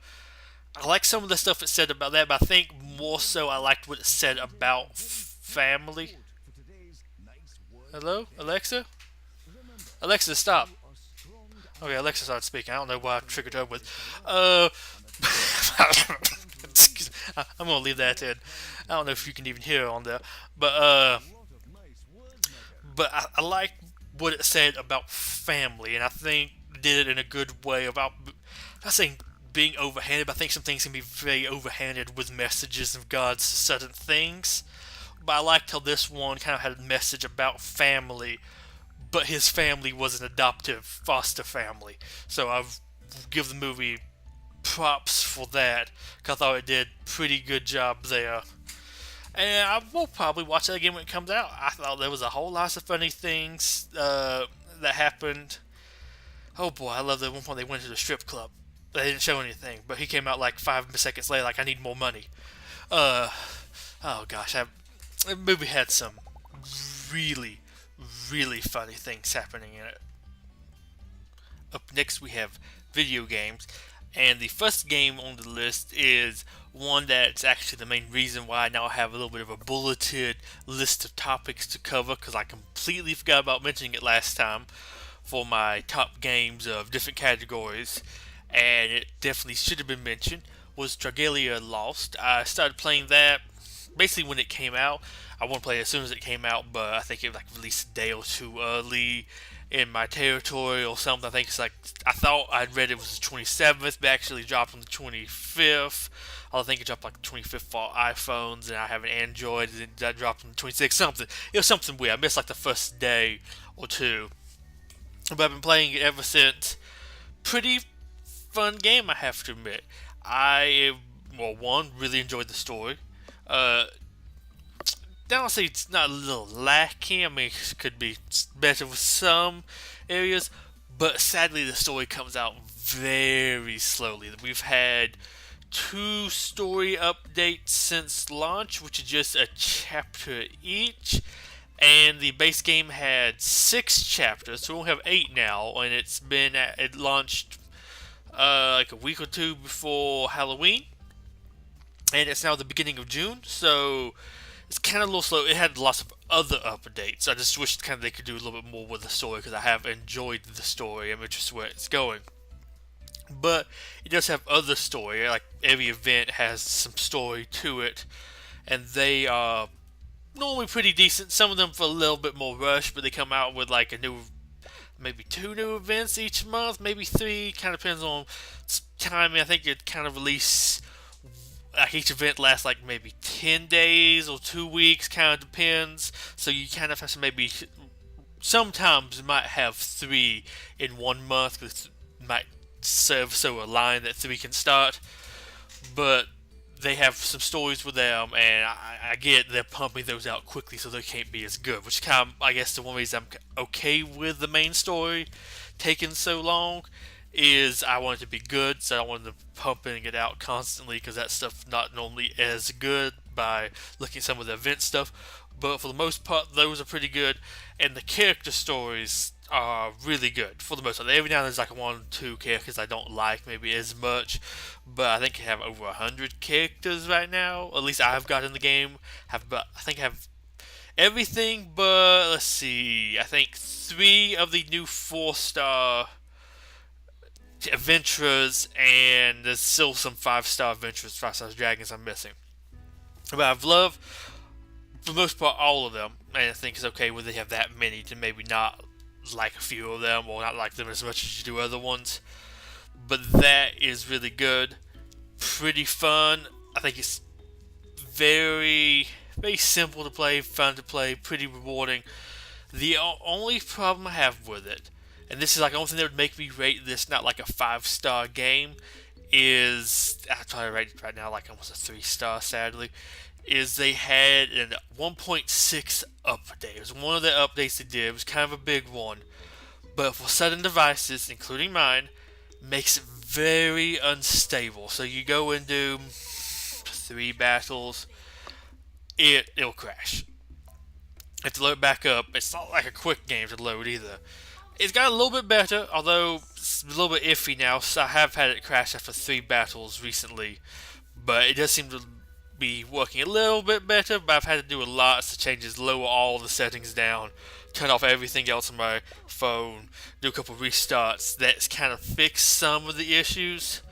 I like some of the stuff it said about that, but I think more so I liked what it said about family. Hello, Alexa? Alexa, stop. Okay, Alexa started speaking. I don't know why I triggered her with. I'm gonna leave that in. I don't know if you can even hear on there, but I like what it said about family, and I think did it in a good way about not saying being overhanded, but I think some things can be very overhanded with messages of God's certain things. But I liked how this one kind of had a message about family, but his family was an adoptive foster family. So I've give the movie props for that, because I thought it did pretty good job there. And I will probably watch it again when it comes out. I thought there was a whole lot of funny things that happened. Oh boy, I love that one point they went to the strip club. They didn't show anything, but he came out like 5 seconds later, like I need more money. Uh, oh gosh, the movie had some really, really funny things happening in it. Up next, we have video games, and the first game on the list is one that's actually the main reason why I now have a little bit of a bulleted list of topics to cover, because I completely forgot about mentioning it last time for my top games of different categories, and it definitely should have been mentioned, was Dragalia Lost. I started playing that basically when it came out. I want to play it as soon as it came out, but I think it released a day or two early in my territory or something. I think it's I thought I'd read it was the 27th, but actually dropped on the 25th. I think it dropped like the 25th for iPhones, and I have an Android, and that dropped on the 26th. Something. It was something weird. I missed like the first day or two, but I've been playing it ever since. Pretty fun game, I have to admit. One, really enjoyed the story. Don't say it's not a little lacking. I mean, it could be better with some areas, but sadly, the story comes out very slowly. We've had 2 story updates since launch, which is just a chapter each, and the base game had 6 chapters, so we'll have 8 now, and it launched like a week or two before Halloween, and it's now the beginning of June, so it's kind of a little slow. It had lots of other updates. I just wish they could do a little bit more with the story, because I have enjoyed the story. I'm interested where it's going. But it does have other story. Like every event has some story to it, and they are normally pretty decent. Some of them for a little bit more rush, but they come out with like maybe 2 new events each month, maybe 3. Kind of depends on timing. I think it kind of release like each event lasts like maybe 10 days or 2 weeks, kind of depends. So you kind of have to maybe sometimes you might have three in 1 month because it might serve so a line that three can start. But they have some stories with them, and I get they're pumping those out quickly, so they can't be as good. Which kind of, I guess, the one reason I'm okay with the main story taking so long is I want it to be good, so I don't want them pumping it out constantly because that stuff not normally as good by looking at some of the event stuff. But for the most part, those are pretty good, and the character stories are really good for the most part. Every now and then there's like one or two characters I don't like maybe as much, but I think I have over 100 characters right now. At least I've got in the game. I think I have everything, but let's see. I think three of the new 4-star adventurers, and there's still some 5-star adventurers, 5-star dragons I'm missing. But I've loved, for the most part, all of them, and I think it's okay when they have that many to maybe not like a few of them or not like them as much as you do other ones. But that is really good, pretty fun. I think it's very, very simple to play, fun to play, pretty rewarding. The only problem I have with it, and this is like the only thing that would make me rate this not like a 5-star game, is I try to rate it right now like almost a 3-star, sadly, is they had a 1.6 update. It was one of the updates they did. It was kind of a big one. But for certain devices, including mine, makes it very unstable. So you go and do 3 battles, it'll crash. If to load back up, it's not like a quick game to load either. It's got a little bit better, although it's a little bit iffy now. So I have had it crash after 3 battles recently, but it does seem to be working a little bit better. But I've had to do a lot of changes, lower all the settings down, turn off everything else on my phone, do a couple restarts. That's kind of fixed some of the issues,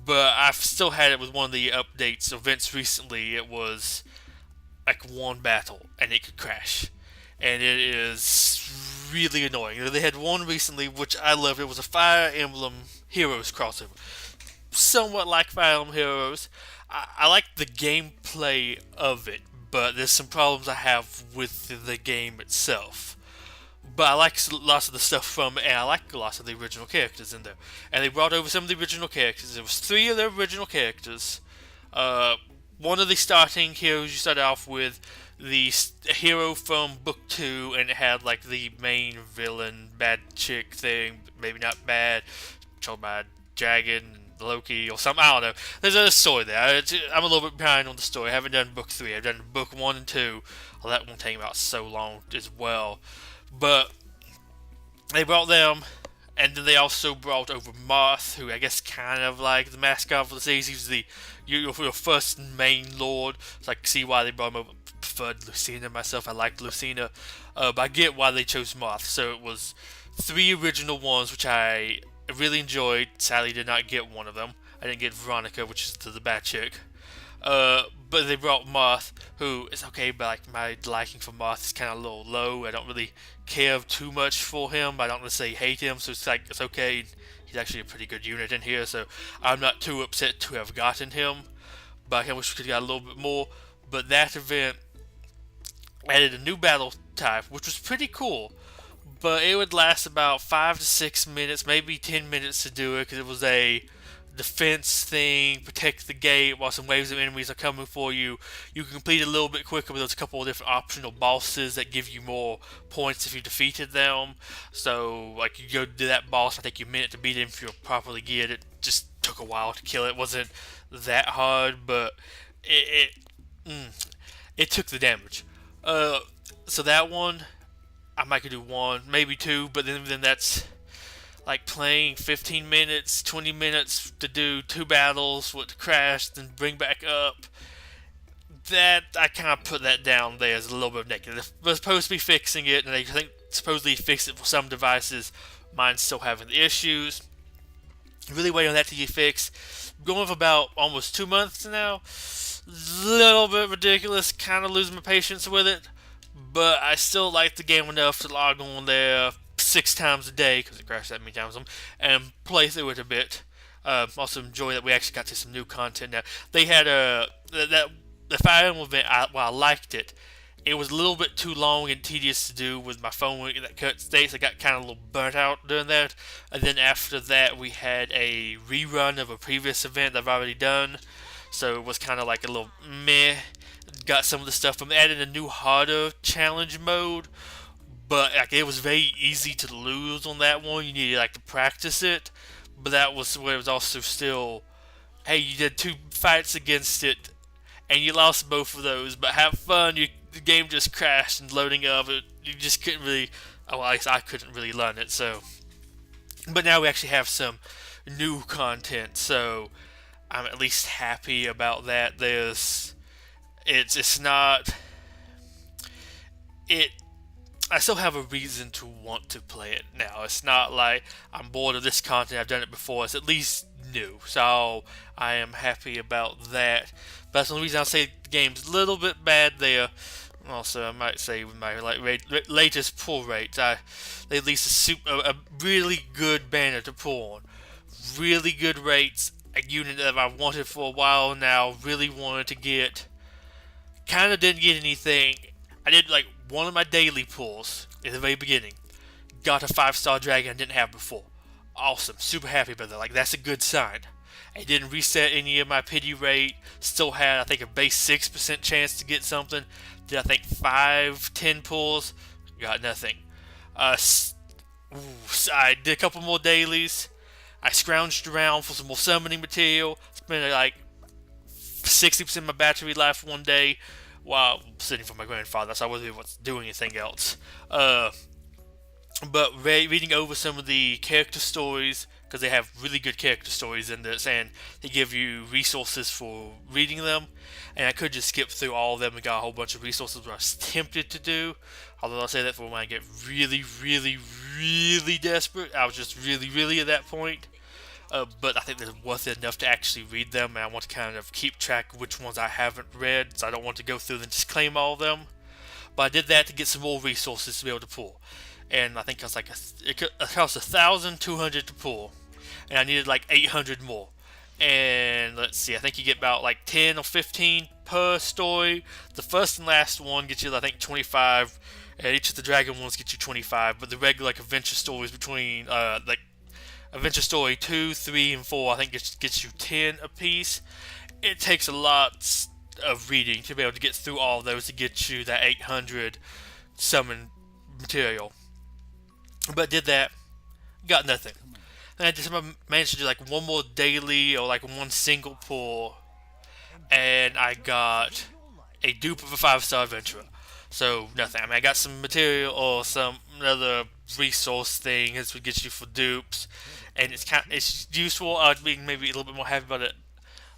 but I've still had it with one of the updates events recently. It was like one battle and it could crash, and it is really annoying. They had one recently which I loved. It was a Fire Emblem Heroes crossover, somewhat like Fire Emblem Heroes. I like the gameplay of it, but there's some problems I have with the game itself. But I like lots of the stuff from it, and I like lots of the original characters in there. And they brought over some of the original characters. There was 3 of the original characters. One of the starting heroes you start off with, the hero from Book 2, and it had like the main villain, bad chick thing, maybe not bad, controlled by a dragon, Loki or something. I don't know. There's a story there. I'm a little bit behind on the story. I haven't done book 3. I've done book 1 and 2. Well, that won't take about so long as well. But they brought them, and then they also brought over Marth, who I guess kind of like the mascot for the series. He's your first main lord. So I can see why they brought him over. I preferred Lucina myself. I liked Lucina. But I get why they chose Marth. So it was 3 original ones, which I really enjoyed. Sadly, did not get one of them. I didn't get Veronica, which is the bad chick. But they brought Marth, who is okay, but like my liking for Marth is kind of a little low. I don't really care too much for him. I don't necessarily hate him, so it's like it's okay. He's actually a pretty good unit in here, so I'm not too upset to have gotten him. But I wish we could have got a little bit more. But that event added a new battle type, which was pretty cool. But it would last about 5 to 6 minutes, maybe 10 minutes to do it, because it was a defense thing, protect the gate while some waves of enemies are coming for you. You can complete it a little bit quicker, but there's a couple of different optional bosses that give you more points if you defeated them. So, like, you go do that boss, I think you a minute to beat him if you're properly geared. It just took a while to kill it. It wasn't that hard, but it took the damage. So that one, I might could do 1, maybe 2, but then that's like playing 15 minutes, 20 minutes to do 2 battles with the crash, then bring back up. That, I kind of put that down there as a little bit of negative. They're supposed to be fixing it, and they think supposedly fix it for some devices. Mine's still having the issues. Really waiting on that to get fixed. Going for about almost 2 months now. Little bit ridiculous, kind of losing my patience with it. But I still like the game enough to log on there 6 times a day, because it crashed that many times, and play through it a bit. Also enjoy that we actually got to some new content. Now they had that the Fire Emblem event. While I liked it, it was a little bit too long and tedious to do with my phone when that cut states. I got kind of a little burnt out doing that. And then after that, we had a rerun of a previous event that I've already done. So it was kind of like a little meh. Got some of the stuff from adding a new harder challenge mode, but like it was very easy to lose on that one. You needed like to practice it, but that was where it was also still, hey, you did 2 fights against it, and you lost both of those. But have fun. The game just crashed and loading of it. You just couldn't really. Well, at least I couldn't really learn it. So, but now we actually have some new content. So I'm at least happy about that. It's not it. I still have a reason to want to play it now. It's not like I'm bored of this content. I've done it before. It's at least new, so I am happy about that. But that's the only reason I'll say the game's a little bit bad there. Also, I might say with my latest pull rates, they released a really good banner to pull on. Really good rates. A unit that I've wanted for a while now. Really wanted to get. Kind of didn't get anything. I did like one of my daily pulls in the very beginning. Got a 5-star dragon I didn't have before. Awesome. Super happy about that. Like, that's a good sign. I didn't reset any of my pity rate. Still had, I think, a base 6% chance to get something. Did, I think, 5-10 pulls. Got nothing. I did a couple more dailies. I scrounged around for some more summoning material. Spent like 60% of my battery life one day while sitting for my grandfather, so I wasn't able to do anything else. But reading over some of the character stories, because they have really good character stories in this, and they give you resources for reading them, and I could just skip through all of them and got a whole bunch of resources what I was tempted to do. Although I'll say that for when I get really, really, really desperate. I was just really, really at that point. But I think they're worth it enough to actually read them, and I want to kind of keep track of which ones I haven't read, so I don't want to go through and just claim all of them. But I did that to get some more resources to be able to pull, and I think it was like it cost 1,200 to pull, and I needed like 800 more. And let's see, I think you get about like 10 or 15 per story. The first and last one gets you, I think, 25, and each of the dragon ones get you 25. But the regular like adventure stories between like Adventure Story 2, 3, and 4, I think gets you 10 apiece. It takes a lot of reading to be able to get through all of those to get you that 800 summon material. But did that, got nothing. And I just managed to do like one more daily or like one single pull, and I got a dupe of a 5-star adventurer. So nothing. I mean, I got some material or some other resource thing that would get you for dupes, and it's useful. I'd be maybe a little bit more happy about it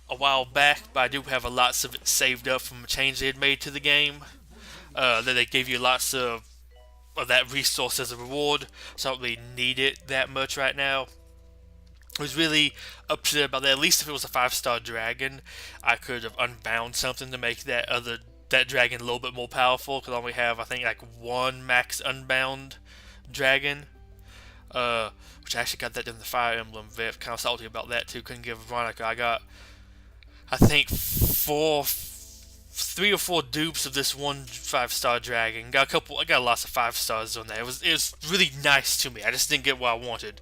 a while back, but I do have lots of it saved up from a change they had made to the game. That they gave you lots of that resource as a reward, so I don't really need it that much right now. I was really upset about that. At least if it was a 5-star dragon, I could have unbound something to make that dragon a little bit more powerful, because I only have, I think, like one max unbound dragon. Which I actually got that in the Fire Emblem VIP. Kind of salty about that too. Couldn't give Veronica. I got, I think, 3 or 4 dupes of this one 5-star dragon. I got lots of 5 stars on there. It was really nice to me. I just didn't get what I wanted.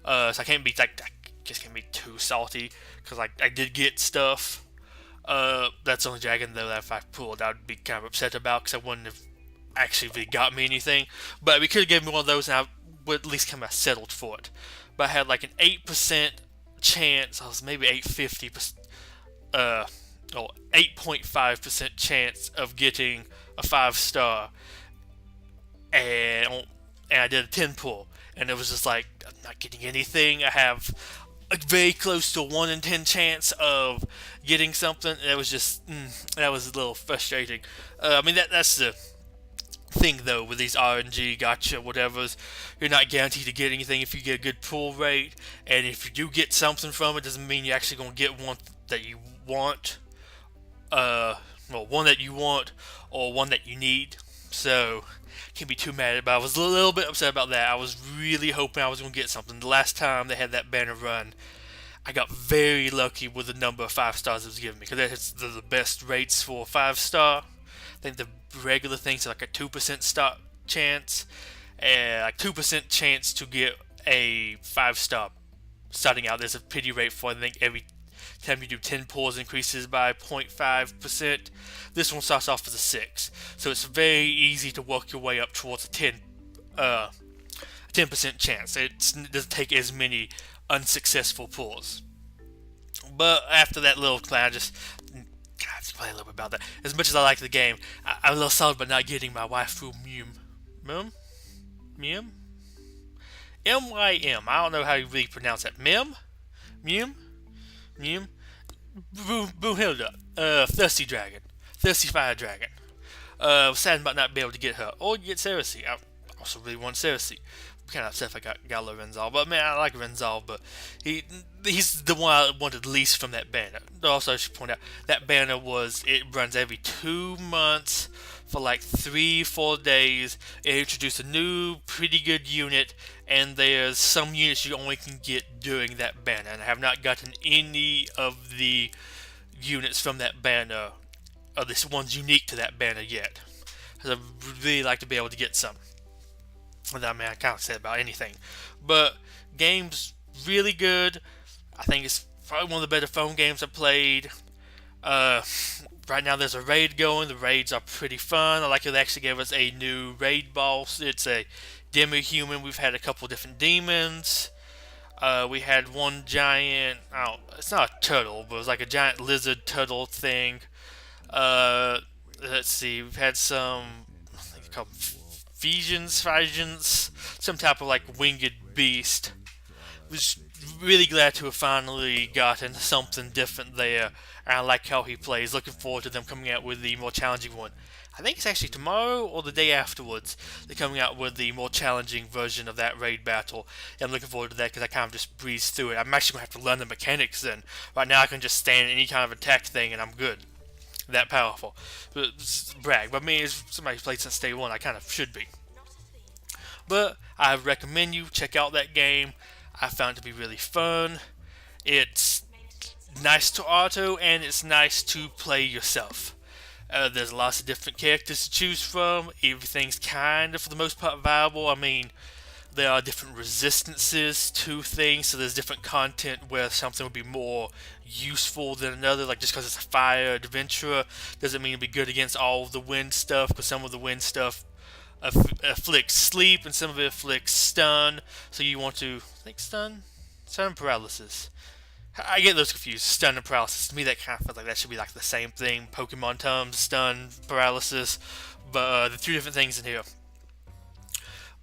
So I can't be like, I just can't be too salty, because I did get stuff. That's the only dragon though that if I pulled, I'd be kind of upset about, because I wouldn't have actually really got me anything. But we could have given me one of those, and I would at least kind of settled for it. But I had like an 8% chance. I was maybe 8.5% chance of getting a 5-star, and I did a 10 pull, and it was just like, I'm not getting anything. I have a very close to 1 in 10 chance of getting something. And it was just that was a little frustrating. I mean that's the thing though with these RNG gacha whatevers. You're not guaranteed to get anything if you get a good pull rate, and if you do get something from it, doesn't mean you're actually going to get one that you want. One that you want or one that you need. So can't be too mad about it. I was a little bit upset about that. I was really hoping I was going to get something. The last time they had that banner run, I got very lucky with the number of 5 stars it was giving me because that's the best rates for 5 star. I think the regular things are like a 2% stop chance, and like 2% chance to get a 5 star starting out. There's a pity rate for, I think, every time you do 10 pulls increases by 0.5%. This one starts off as a 6, so it's very easy to work your way up towards a 10% chance. It doesn't take as many unsuccessful pulls. But after that little clown, just play a little bit about that. As much as I like the game, I'm a little sad about not getting my waifu Mim? M-Y-M. I don't know how you really pronounce that. Mim? Brunhilde. Thirsty Dragon. Thirsty Fire Dragon. Sad about not being able to get her. Or get Cersei. I also really want Cersei. I'm kind of upset if I got Gala Renzal. But man, I like Renzal, but he's the one I wanted least from that banner. Also, I should point out, that banner it runs every 2 months for like 3-4 days. It introduced a new, pretty good unit, and there's some units you only can get during that banner. And I have not gotten any of the units from that banner, or this one's unique to that banner yet. Because I'd really like to be able to get some. And I mean, I can't say about anything. But game's really good. I think it's probably one of the better phone games I've played. Right now there's a raid going. The raids are pretty fun. I like it. They actually gave us a new raid boss. It's a demi-human. We've had a couple different demons. We had one giant, it's not a turtle, but it was like a giant lizard turtle thing. Let's see, we've had some, I think they're called Phasians, some type of like winged beast. Was really glad to have finally gotten something different there, and I like how he plays. Looking forward to them coming out with the more challenging one. I think it's actually tomorrow or the day afterwards. They're coming out with the more challenging version of that raid battle. And I'm looking forward to that because I kind of just breeze through it. I'm actually going to have to learn the mechanics then. Right now I can just stand any kind of attack thing and I'm good. That powerful. But, brag. But me, as somebody who's played since day one, I kind of should be. But I recommend you check out that game. I found it to be really fun. It's nice to auto and it's nice to play yourself. There's lots of different characters to choose from. Everything's kind of, for the most part, viable. I mean, there are different resistances to things, so there's different content where something would be more useful than another. Like, just because it's a fire adventurer doesn't mean it'll be good against all of the wind stuff, because some of the wind stuff afflicts sleep, and some of it afflicts stun. So you want to, I think stun and paralysis. I get those confused. Stun and paralysis. To me, that kind of feels like that should be like the same thing. Pokemon terms, stun, paralysis. But the 2 different things in here.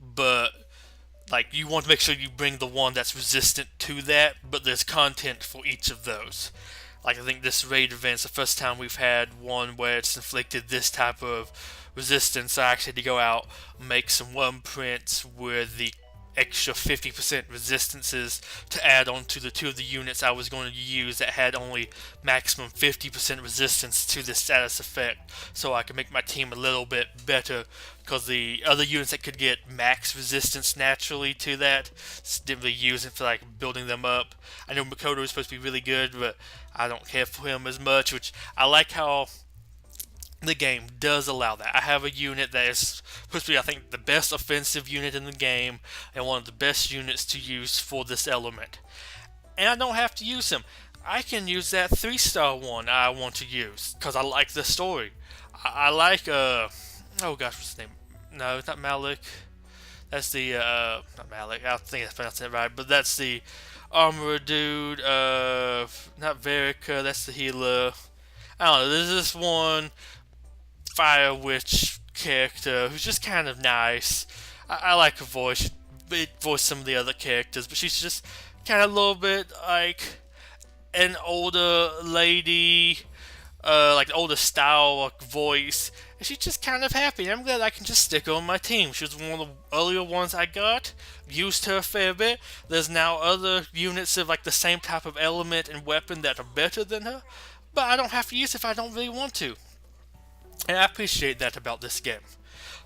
But, like, you want to make sure you bring the one that's resistant to that. But there's content for each of those. Like, I think this raid event's the first time we've had one where it's inflicted this type of resistance. I actually had to go out, make some worm prints with the extra 50% resistances to add on to the 2 of the units I was going to use that had only maximum 50% resistance to this status effect, so I could make my team a little bit better, because the other units that could get max resistance naturally to that didn't really use it for like building them up. I know Makoto is supposed to be really good, but I don't care for him as much, which I like how the game does allow that. I have a unit that is supposed to be, I think, the best offensive unit in the game and one of the best units to use for this element. And I don't have to use him. I can use that 3-star one I want to use because I like the story. I like, oh gosh, what's his name? No, it's not Malik. That's the, not Malik. I don't think I'm pronouncing it right, but that's the armorer dude. Not Verica, that's the healer. I don't know, there's this one Fire Witch character who's just kind of nice. I like her voice. It voiced some of the other characters, but she's just kind of a little bit like an older lady, like the older style like voice, and she's just kind of happy. I'm glad I can just stick her on my team. She was one of the earlier ones I got. Used her a fair bit. There's now other units of like the same type of element and weapon that are better than her, but I don't have to use it if I don't really want to. And I appreciate that about this game.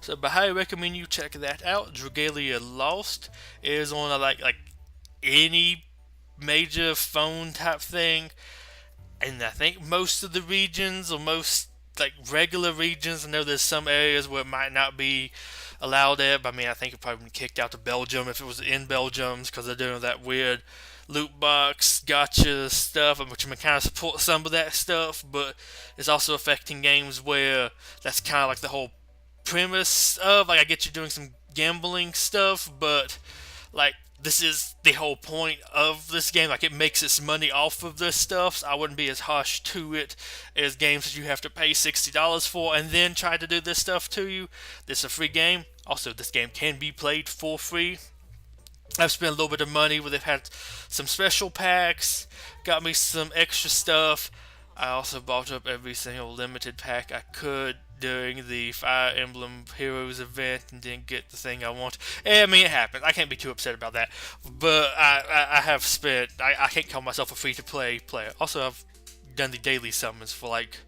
So, but I highly recommend you check that out. Dragalia Lost is on like any major phone type thing. And I think most of the regions, or most like regular regions, I know there's some areas where it might not be allowed at, but I mean, I think it probably been kicked out to Belgium if it was in Belgium because they're doing that weird loot box gotcha stuff, which I mean, kind of support some of that stuff, but it's also affecting games where that's kind of like the whole premise of, like, I get you doing some gambling stuff, but like, this is the whole point of this game. Like, it makes its money off of this stuff, so I wouldn't be as harsh to it as games that you have to pay $60 for and then try to do this stuff to you. This is a free game. Also, this game can be played for free. I've spent a little bit of money where they've had some special packs, got me some extra stuff. I also bought up every single limited pack I could during the Fire Emblem Heroes event and didn't get the thing I want. I mean, it happens. I can't be too upset about that. But I have spent. I can't call myself a free-to-play player. Also, I've done the daily summons for like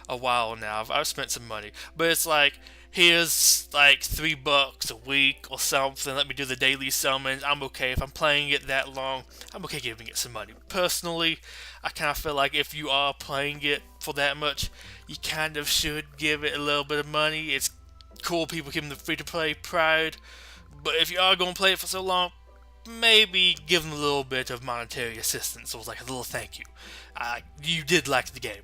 a while now. I've spent some money. But it's like, here's like $3 a week or something. Let me do the daily summons. I'm okay if I'm playing it that long. I'm okay giving it some money. Personally, I kind of feel like if you are playing it for that much, you kind of should give it a little bit of money. It's cool people give them the free-to-play pride, but if you are going to play it for so long, maybe give them a little bit of monetary assistance, or like a little thank you. You did like the game.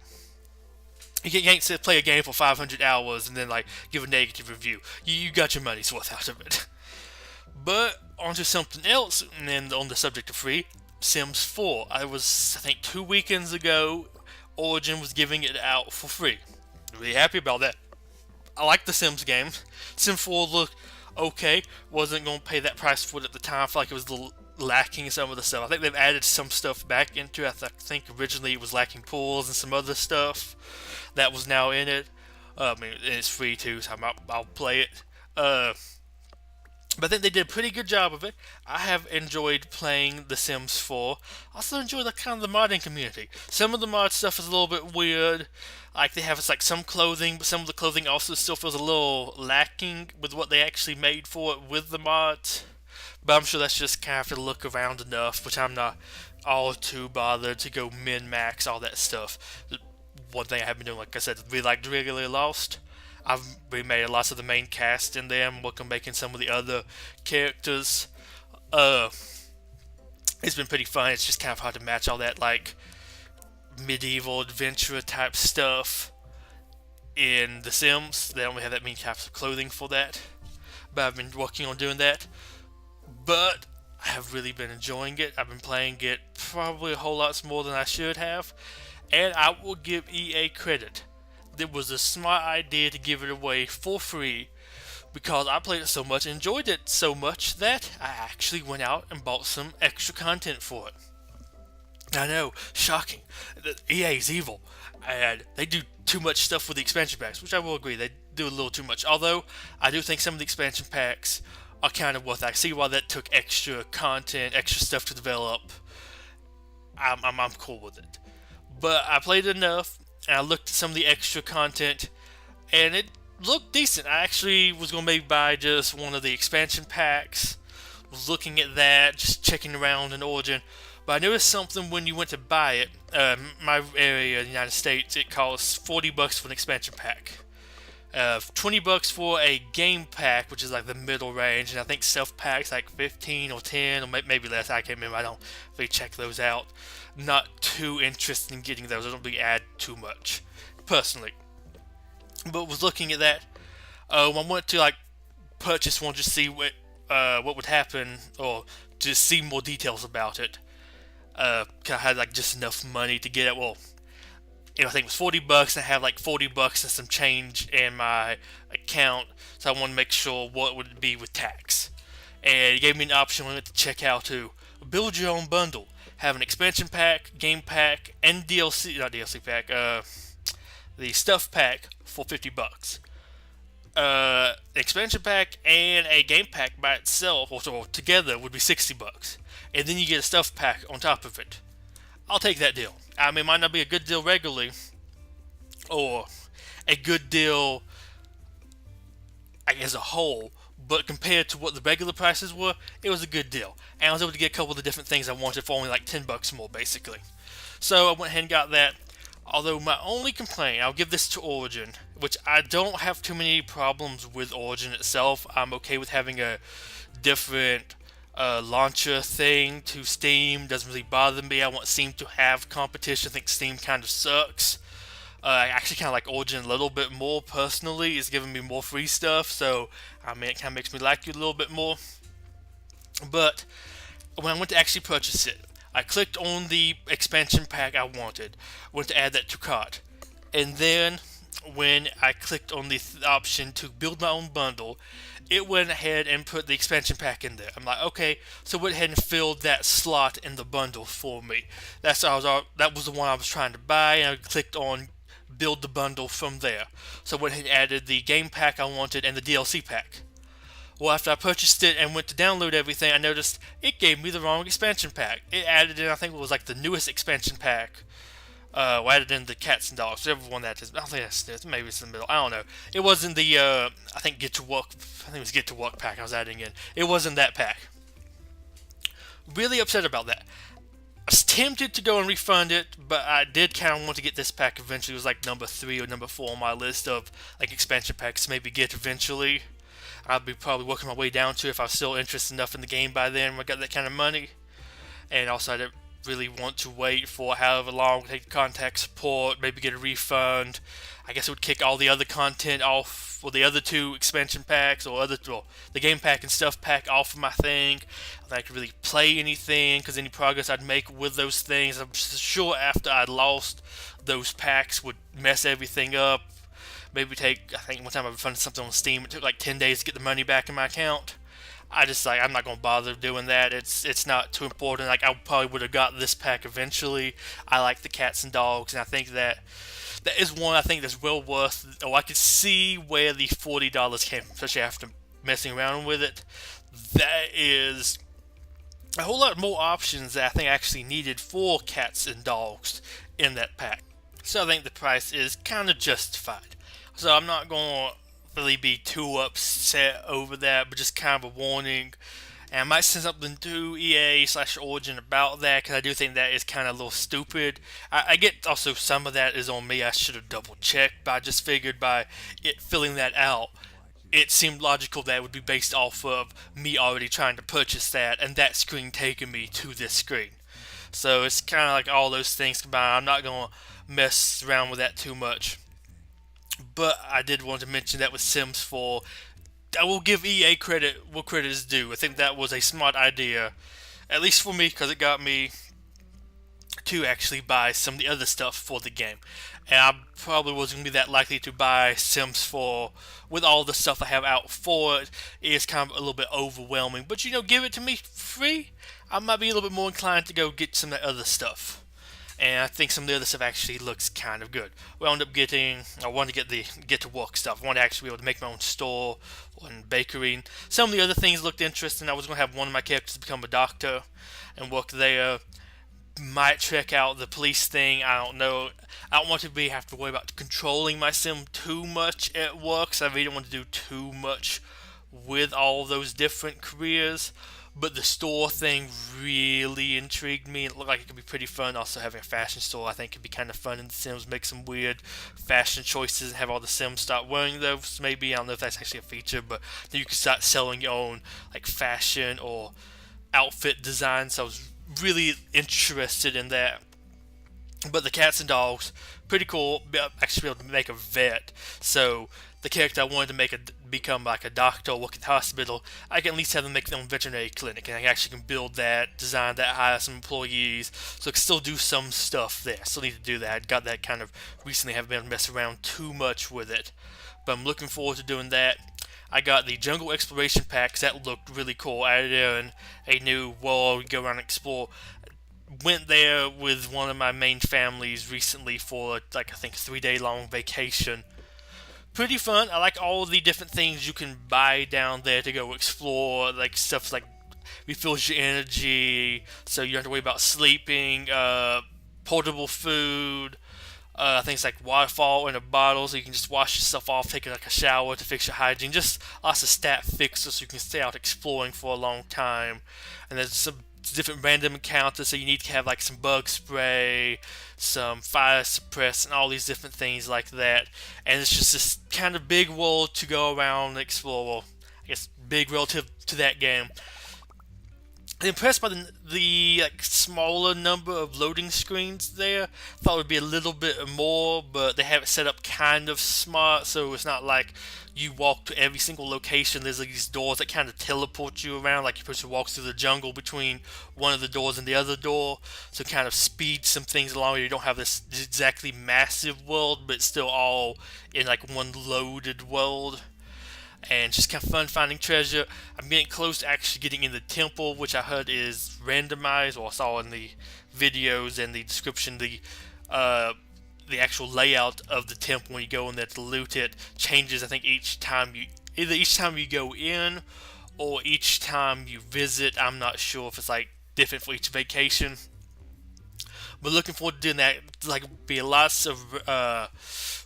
You can't sit play a game for 500 hours and then like give a negative review. You got your money's worth out of it. But onto something else, and then on the subject of free, Sims 4. I think 2 weekends ago, Origin was giving it out for free. Really happy about that. I like the Sims games. Sims 4 looked okay. Wasn't going to pay that price for it at the time. I felt like it was a little lacking some of the stuff. I think they've added some stuff back into it. I think originally it was lacking pools and some other stuff that was now in it. I mean, it's free too, so I'll play it. But I think they did a pretty good job of it. I have enjoyed playing The Sims 4. I also enjoy the kind of the modding community. Some of the mod stuff is a little bit weird. Like, they have like some clothing, but some of the clothing also still feels a little lacking with what they actually made for it with the mods. But I'm sure that's just kind of have to look around enough, which I'm not all too bothered to go min-max all that stuff. One thing I have been doing, like I said, really like Regularly Lost. I've remade lots of the main cast in there. I'm looking making some of the other characters. It's been pretty fun. It's just kind of hard to match all that like medieval adventure type stuff in The Sims. They only have that many types of clothing for that. But I've been working on doing that. But I have really been enjoying it. I've been playing it probably a whole lot more than I should have. And I will give EA credit. It was a smart idea to give it away for free because I played it so much, enjoyed it so much that I actually went out and bought some extra content for it. I know, shocking. EA is evil, and they do too much stuff with the expansion packs, which I will agree, they do a little too much. Although, I do think some of the expansion packs are kind of worth it. I see why that took extra content, extra stuff to develop. I'm cool with it. But I played it enough, and I looked at some of the extra content, and it looked decent. I actually was going to maybe buy just one of the expansion packs. Was looking at that, just checking around in Origin. But I noticed something when you went to buy it. My area in the United States, it costs $40 for an expansion pack. $20 for a game pack, which is like the middle range, and I think self packs like 15 or 10 or maybe less. I can't remember. I don't really check those out. Not too interested in getting those. I don't really add too much personally. But was looking at that. I wanted to like purchase one to see what would happen, or to see more details about it. Cause I had like just enough money to get it. Well, I think it was $40, and I have like $40 and some change in my account, so I want to make sure what would it be with tax. And it gave me an option when I went to check out to build your own bundle. Have an expansion pack, game pack, and DLC, not DLC pack, the stuff pack for $50. Expansion pack and a game pack by itself, or together, would be $60. And then you get a stuff pack on top of it. I'll take that deal. I mean, it might not be a good deal regularly, or a good deal as a whole, but compared to what the regular prices were, it was a good deal. And I was able to get a couple of the different things I wanted for only like $10 more, basically. So I went ahead and got that. Although my only complaint, I'll give this to Origin, which I don't have too many problems with Origin itself. I'm okay with having a different launcher thing to Steam. Doesn't really bother me. I want Steam to have competition. I think Steam kind of sucks. I actually kind of like Origin a little bit more personally. It's giving me more free stuff, so I mean it kind of makes me like you a little bit more. But when I went to actually purchase it, I clicked on the expansion pack I wanted, went to add that to cart, and then when I clicked on the option to build my own bundle, it went ahead and put the expansion pack in there. I'm like, okay, so it went ahead and filled that slot in the bundle for me. That was the one I was trying to buy, and I clicked on build the bundle from there. So I went ahead and added the game pack I wanted and the DLC pack. Well, after I purchased it and went to download everything, I noticed it gave me the wrong expansion pack. It added in, I think it was like the newest expansion pack. Added in the cats and dogs, whatever one that is. I don't think that's it. Maybe it's in the middle. I don't know. It wasn't the, I think Get to Work, I think it was Get to Work pack I was adding in. It wasn't that pack. Really upset about that. I was tempted to go and refund it, but I did kind of want to get this pack eventually. It was like number 3 or number 4 on my list of like expansion packs to maybe get eventually. I'll be probably working my way down to if I was still interested enough in the game by then when I got that kind of money. And also I didn't really want to wait for however long to take contact support, maybe get a refund. I guess it would kick all the other content off, or the other 2 expansion packs, or the game pack and stuff pack off of my thing. I think I could really play anything, because any progress I'd make with those things, I'm sure after I'd lost those packs would mess everything up. Maybe take, I think one time I refunded something on Steam, it took like 10 days to get the money back in my account. I'm not going to bother doing that. It's not too important. Like, I probably would have got this pack eventually. I like the cats and dogs, and I think that is one I think that's well worth. Oh, I could see where the $40 came from, especially after messing around with it. That is a whole lot more options that I think I actually needed for cats and dogs in that pack. So I think the price is kind of justified. So I'm not going to really be too upset over that, but just kind of a warning. And I might send something to EA/Origin about that, because I do think that is kind of a little stupid. I get also some of that is on me. I should have double checked, but I just figured by it filling that out, it seemed logical that it would be based off of me already trying to purchase that, and that screen taking me to this screen. So it's kind of like all those things combined. I'm not going to mess around with that too much. But I did want to mention that with Sims 4, I will give EA credit where credit is due. I think that was a smart idea, at least for me, because it got me to actually buy some of the other stuff for the game. And I probably wasn't going to be that likely to buy Sims 4 with all the stuff I have out for it. It is kind of a little bit overwhelming. But give it to me free, I might be a little bit more inclined to go get some of that other stuff. And I think some of the other stuff actually looks kind of good. I wanted to get the Get to Work stuff. I wanted to actually be able to make my own store and bakery. Some of the other things looked interesting. I was going to have one of my characters become a doctor and work there. Might check out the police thing. I don't know. I don't want to have to worry about controlling my sim too much at work, so I really don't want to do too much with all those different careers. But the store thing really intrigued me. It looked like it could be pretty fun. Also, having a fashion store, I think, could be kind of fun in The Sims. Make some weird fashion choices and have all the Sims start wearing those. Maybe, I don't know if that's actually a feature, but then you could start selling your own like fashion or outfit design. So I was really interested in that. But the cats and dogs, pretty cool. Actually, be able to make a vet. So the character I wanted to become like a doctor or work at the hospital, I can at least have them make their own veterinary clinic, and I actually can build that, design that, hire some employees, so I can still do some stuff there. Still need to do that. I got that kind of recently, haven't been able to mess around too much with it, but I'm looking forward to doing that. I got the Jungle Exploration Pack, 'cause that looked really cool. I added in a new world, go around and explore. Went there with one of my main families recently for like I think 3-day long vacation. Pretty fun. I like all the different things you can buy down there to go explore, like stuff like refills your energy, so you don't have to worry about sleeping, portable food, I think it's like waterfall in a bottle, so you can just wash yourself off, take like a shower to fix your hygiene. Just lots of stat fixes so you can stay out exploring for a long time. And there's some different random encounters, so you need to have like some bug spray, some fire suppress, and all these different things like that. And it's just this kind of big world to go around and explore. Well, I guess big relative to that game. Impressed by the like smaller number of loading screens there. Thought it would be a little bit more, but they have it set up kind of smart, so it's not like you walk to every single location. There's like these doors that kind of teleport you around, like you're supposed to walk through the jungle between one of the doors and the other door, so kind of speed some things along. You don't have this exactly massive world, but it's still all in like one loaded world, and just kind of fun finding treasure. I'm getting close to actually getting in the temple, which I heard is randomized, or I saw in the videos and the description, the actual layout of the temple when you go in there to loot it changes. I think each time you go in or each time you visit. I'm not sure if it's like different for each vacation. But looking forward to doing that. Like, be lots of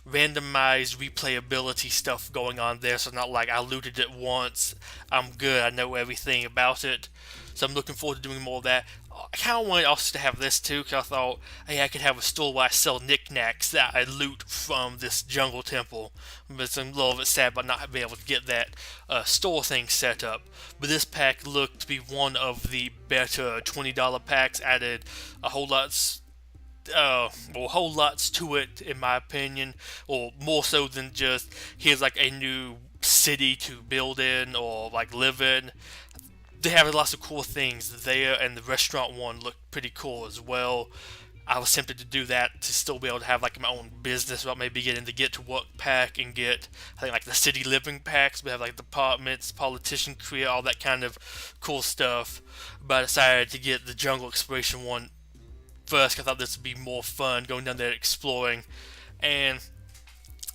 randomized replayability stuff going on there. So not like I looted it once, I'm good, I know everything about it. So I'm looking forward to doing more of that. I kind of wanted also to have this too, because I thought, hey, I could have a store where I sell knickknacks that I loot from this jungle temple. But I'm a little bit sad about not being able to get that store thing set up. But this pack looked to be one of the better $20 packs. Added a whole lot whole lots to it, in my opinion, or more so than just here's like a new city to build in or like live in. They have lots of cool things there, and the restaurant one looked pretty cool as well. I was tempted to do that to still be able to have like my own business, but maybe get in the get to work pack and get, I think, like the city living packs. We have like the apartments, politician career, all that kind of cool stuff. But I decided to get the jungle exploration one first. I thought this would be more fun going down there exploring, and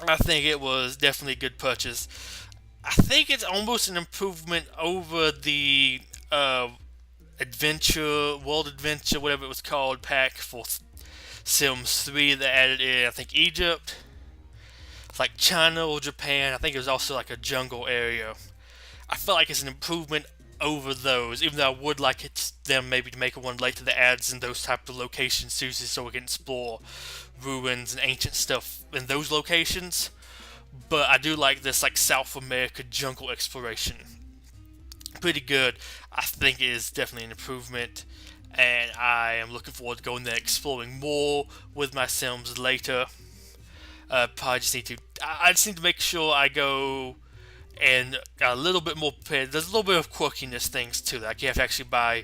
I think it was definitely a good purchase. I think it's almost an improvement over the World Adventure, whatever it was called, pack for Sims 3 that added in, I think, Egypt. It's like China or Japan. I think it was also like a jungle area. I feel like it's an improvement over those, even though I would like them maybe to make one later that adds in those type of locations too, so we can explore ruins and ancient stuff in those locations. But I do like this like South America jungle exploration. Pretty good. I think it is definitely an improvement, and I am looking forward to going there exploring more with my Sims later. Probably just need to. I just need to make sure I go and got a little bit more prepared. There's a little bit of quirkiness things too. Like you have to actually buy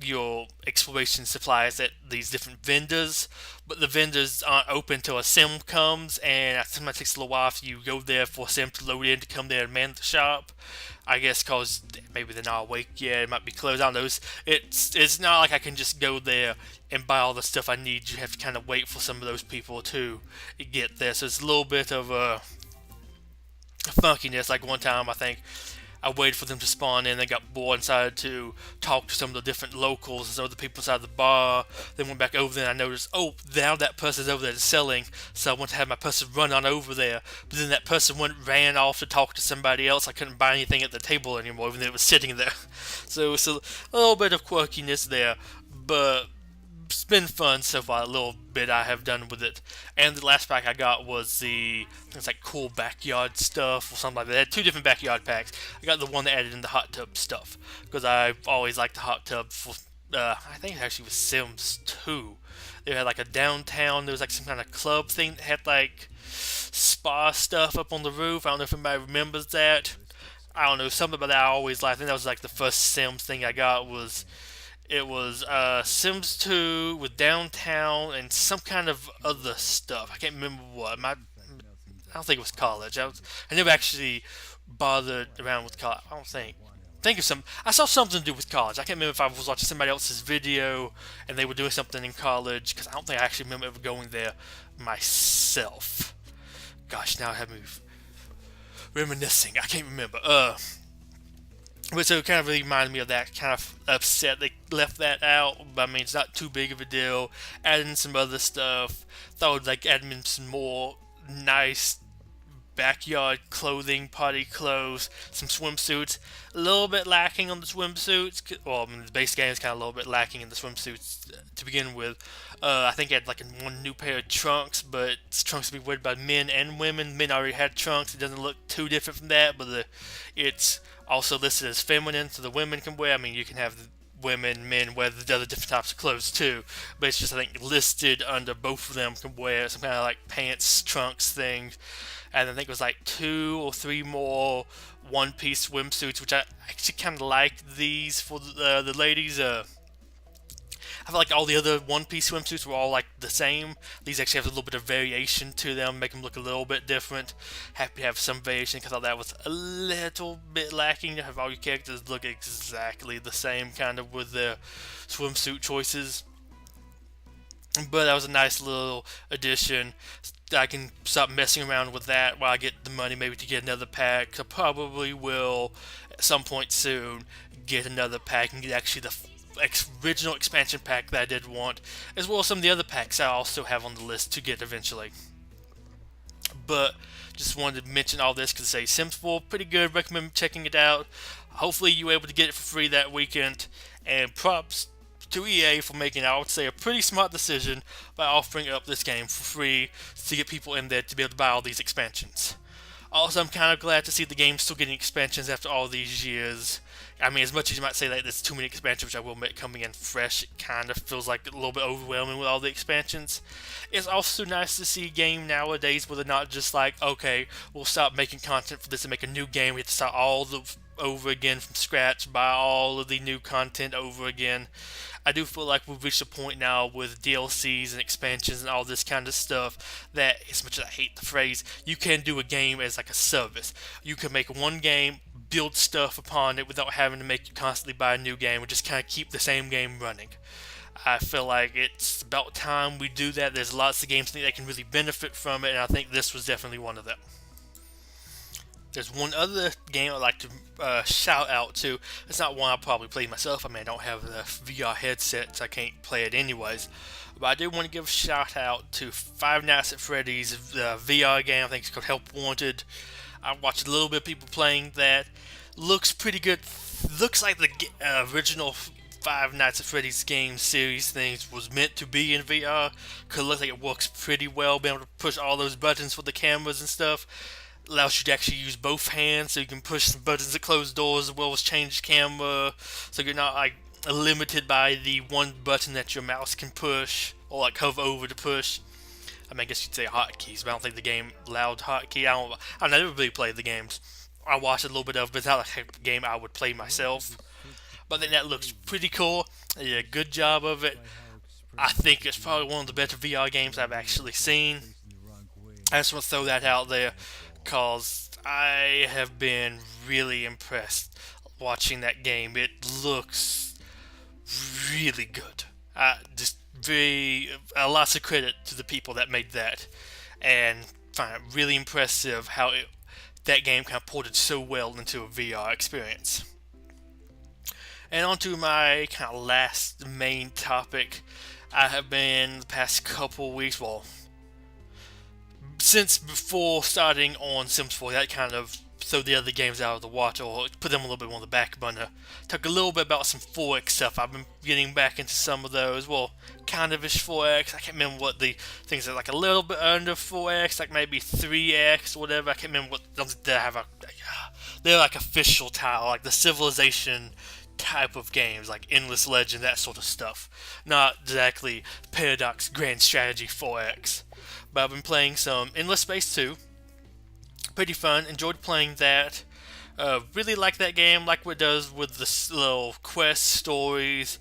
your exploration supplies at these different vendors, but the vendors aren't open till a sim comes, and sometimes it takes a little while if you go there for a sim to load in to come there and man the shop. I guess because maybe they're not awake yet, it might be closed. I don't know. It's not like I can just go there and buy all the stuff I need. You have to kind of wait for some of those people to get there, so it's a little bit of a funkiness. Like one time, I think I waited for them to spawn in. They got bored and decided to talk to some of the different locals and some of the people inside the bar. Then went back over there and I noticed, oh, now that person's over there selling. So I went to have my person run on over there. But then that person ran off to talk to somebody else. I couldn't buy anything at the table anymore, even though it was sitting there. So it's a little bit of quirkiness there. But it's been fun so far, a little bit I have done with it. And the last pack I got was it's like cool backyard stuff or something like that. They had two different backyard packs. I got the one that added in the hot tub stuff, because I've always liked the hot tub for, I think it actually was Sims 2. They had like a downtown, there was like some kind of club thing that had like spa stuff up on the roof. I don't know if anybody remembers that. I don't know, something about that I always liked. I think that was like the first Sims thing I got was it was Sims 2 with downtown and some kind of other stuff. I can't remember what. I don't think it was college. I never actually bothered around with college. I don't think. Think of some. I saw something to do with college. I can't remember if I was watching somebody else's video and they were doing something in college, because I don't think I actually remember ever going there myself. Gosh, now I have me reminiscing. I can't remember. But so it kind of really reminded me of that. Kind of upset they left that out. But I mean, it's not too big of a deal. Adding some other stuff. Thought like adding in some more nice backyard clothing, party clothes, some swimsuits. A little bit lacking on the swimsuits. Well, I mean, the base game is kind of a little bit lacking in the swimsuits to begin with. I think I had like one new pair of trunks, but trunks can be worn by men and women. Men already had trunks. It doesn't look too different from that, but it's also listed as feminine, so the women can wear. I mean, you can have women, men wear the other different types of clothes too, but it's just I think listed under both of them can wear some kind of like pants, trunks thing, and I think it was like two or three more one-piece swimsuits, which I actually kind of like these for the ladies. I feel like all the other one-piece swimsuits were all like the same. These actually have a little bit of variation to them, make them look a little bit different. Happy to have some variation because I thought that was a little bit lacking to have all your characters look exactly the same, kind of with their swimsuit choices. But that was a nice little addition. I can stop messing around with that while I get the money maybe to get another pack. I probably will at some point soon get another pack and get actually the original expansion pack that I did want, as well as some of the other packs I also have on the list to get eventually. But just wanted to mention all this because say Sims 4 pretty good. Recommend checking it out. Hopefully you were able to get it for free that weekend. And props to EA for making, I would say, a pretty smart decision by offering up this game for free to get people in there to be able to buy all these expansions. Also, I'm kind of glad to see the game still getting expansions after all these years. I mean, as much as you might say that there's too many expansions, which I will admit coming in fresh, it kind of feels like a little bit overwhelming with all the expansions. It's also nice to see a game nowadays where they're not just like, okay, we'll stop making content for this and make a new game. We have to start all over again from scratch, buy all of the new content over again. I do feel like we've reached a point now with DLCs and expansions and all this kind of stuff that, as much as I hate the phrase, you can do a game as like a service. You can make one game, build stuff upon it without having to make you constantly buy a new game, and just kind of keep the same game running. I feel like it's about time we do that. There's lots of games that can really benefit from it, and I think this was definitely one of them. There's one other game I'd like to shout out to. It's not one I'll probably play myself. I mean, I don't have the VR headset, so I can't play it anyways. But I do want to give a shout out to Five Nights at Freddy's VR game. I think it's called Help Wanted. I watched a little bit of people playing that. Looks pretty good. Looks like the original Five Nights at Freddy's game series things was meant to be in VR. Cause it looks like it works pretty well. Being able to push all those buttons for the cameras and stuff allows you to actually use both hands, so you can push some buttons to close doors as well as change camera. So you're not like limited by the one button that your mouse can push or like hover over to push. I mean, I guess you'd say hotkeys, but I don't think the game allowed hotkey. I've never really played the games. I watched a little bit of it, but it's not like a game I would play myself. But I think that looks pretty cool. They did a good job of it. I think it's probably one of the better VR games I've actually seen. I just want to throw that out there because I have been really impressed watching that game. It looks really good. Just lots of credit to the people that made that, and find it really impressive how that game kind of ported so well into a VR experience. And on to my kind of last main topic. I have been the past couple weeks, well, since before starting on Sims 4, that kind of throw the other games out of the water or put them a little bit more on the back burner. Talk a little bit about some 4X stuff. I've been getting back into some of those. Well, kind of ish 4X. I can't remember what the things are, like a little bit under 4X, like maybe 3X or whatever. I can't remember what they have. They're like official title, like the Civilization type of games, like Endless Legend, that sort of stuff. Not exactly Paradox Grand Strategy 4X. But I've been playing some Endless Space 2. Pretty fun. Enjoyed playing that. Really like that game. Like what it does with the little quest stories.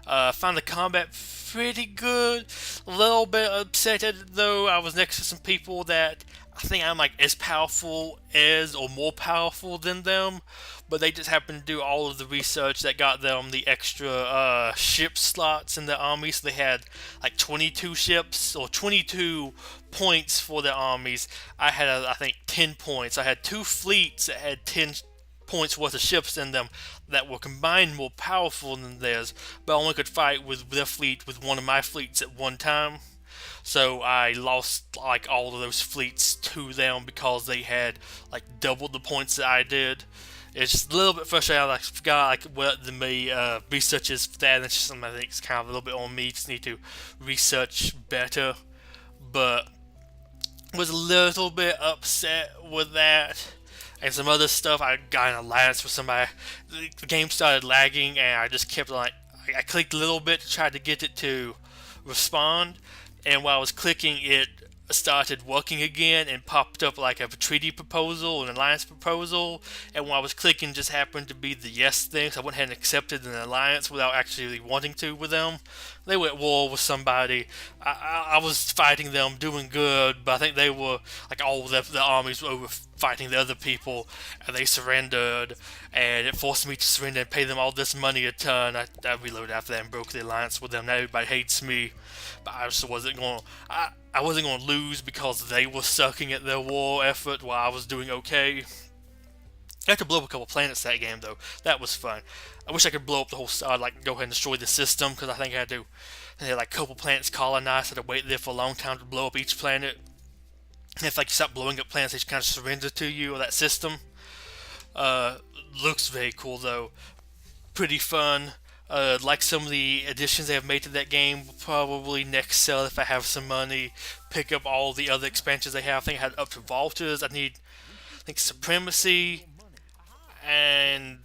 Found the combat pretty good. A little bit upset though. I was next to some people that I think I'm like as powerful as or more powerful than them, but they just happened to do all of the research that got them the extra ship slots in the army. So they had like 22 ships or 22 points for their armies. I had I think 10 points. I had two fleets that had 10 points worth of ships in them that were combined more powerful than theirs, but I only could fight with their fleet with one of my fleets at one time. So I lost like all of those fleets to them because they had like doubled the points that I did. It's just a little bit frustrating. I forgot like what the research is for that. And it's just something I think is kind of a little bit on me. Just need to research better. But was a little bit upset with that. And some other stuff. I got an alliance with somebody. The game started lagging, and I just kept like I clicked a little bit to try to get it to respond. And while I was clicking, it started working again and popped up like a treaty proposal, an alliance proposal. And when I was clicking, just happened to be the yes thing, so I went ahead and accepted an alliance without actually wanting to with them. They were at war with somebody. I was fighting them, doing good, but I think they were like all the armies were fighting the other people, and they surrendered, and it forced me to surrender and pay them all this money a ton. I reloaded after that and broke the alliance with them. Now everybody hates me, but I just wasn't going. I wasn't going to lose because they were sucking at their war effort while I was doing okay. I had to blow up a couple planets that game though. That was fun. I wish I could blow up the whole star, like go ahead and destroy the system, because I think I had to. I had like a couple planets colonized. I had to wait there for a long time to blow up each planet. And if like you stop blowing up planets, they just kind of surrender to you or that system. Looks very cool though. Pretty fun. Like some of the additions they have made to that game, will probably next sell if I have some money. Pick up all the other expansions they have. I think I had up to Vaulters. I think Supremacy and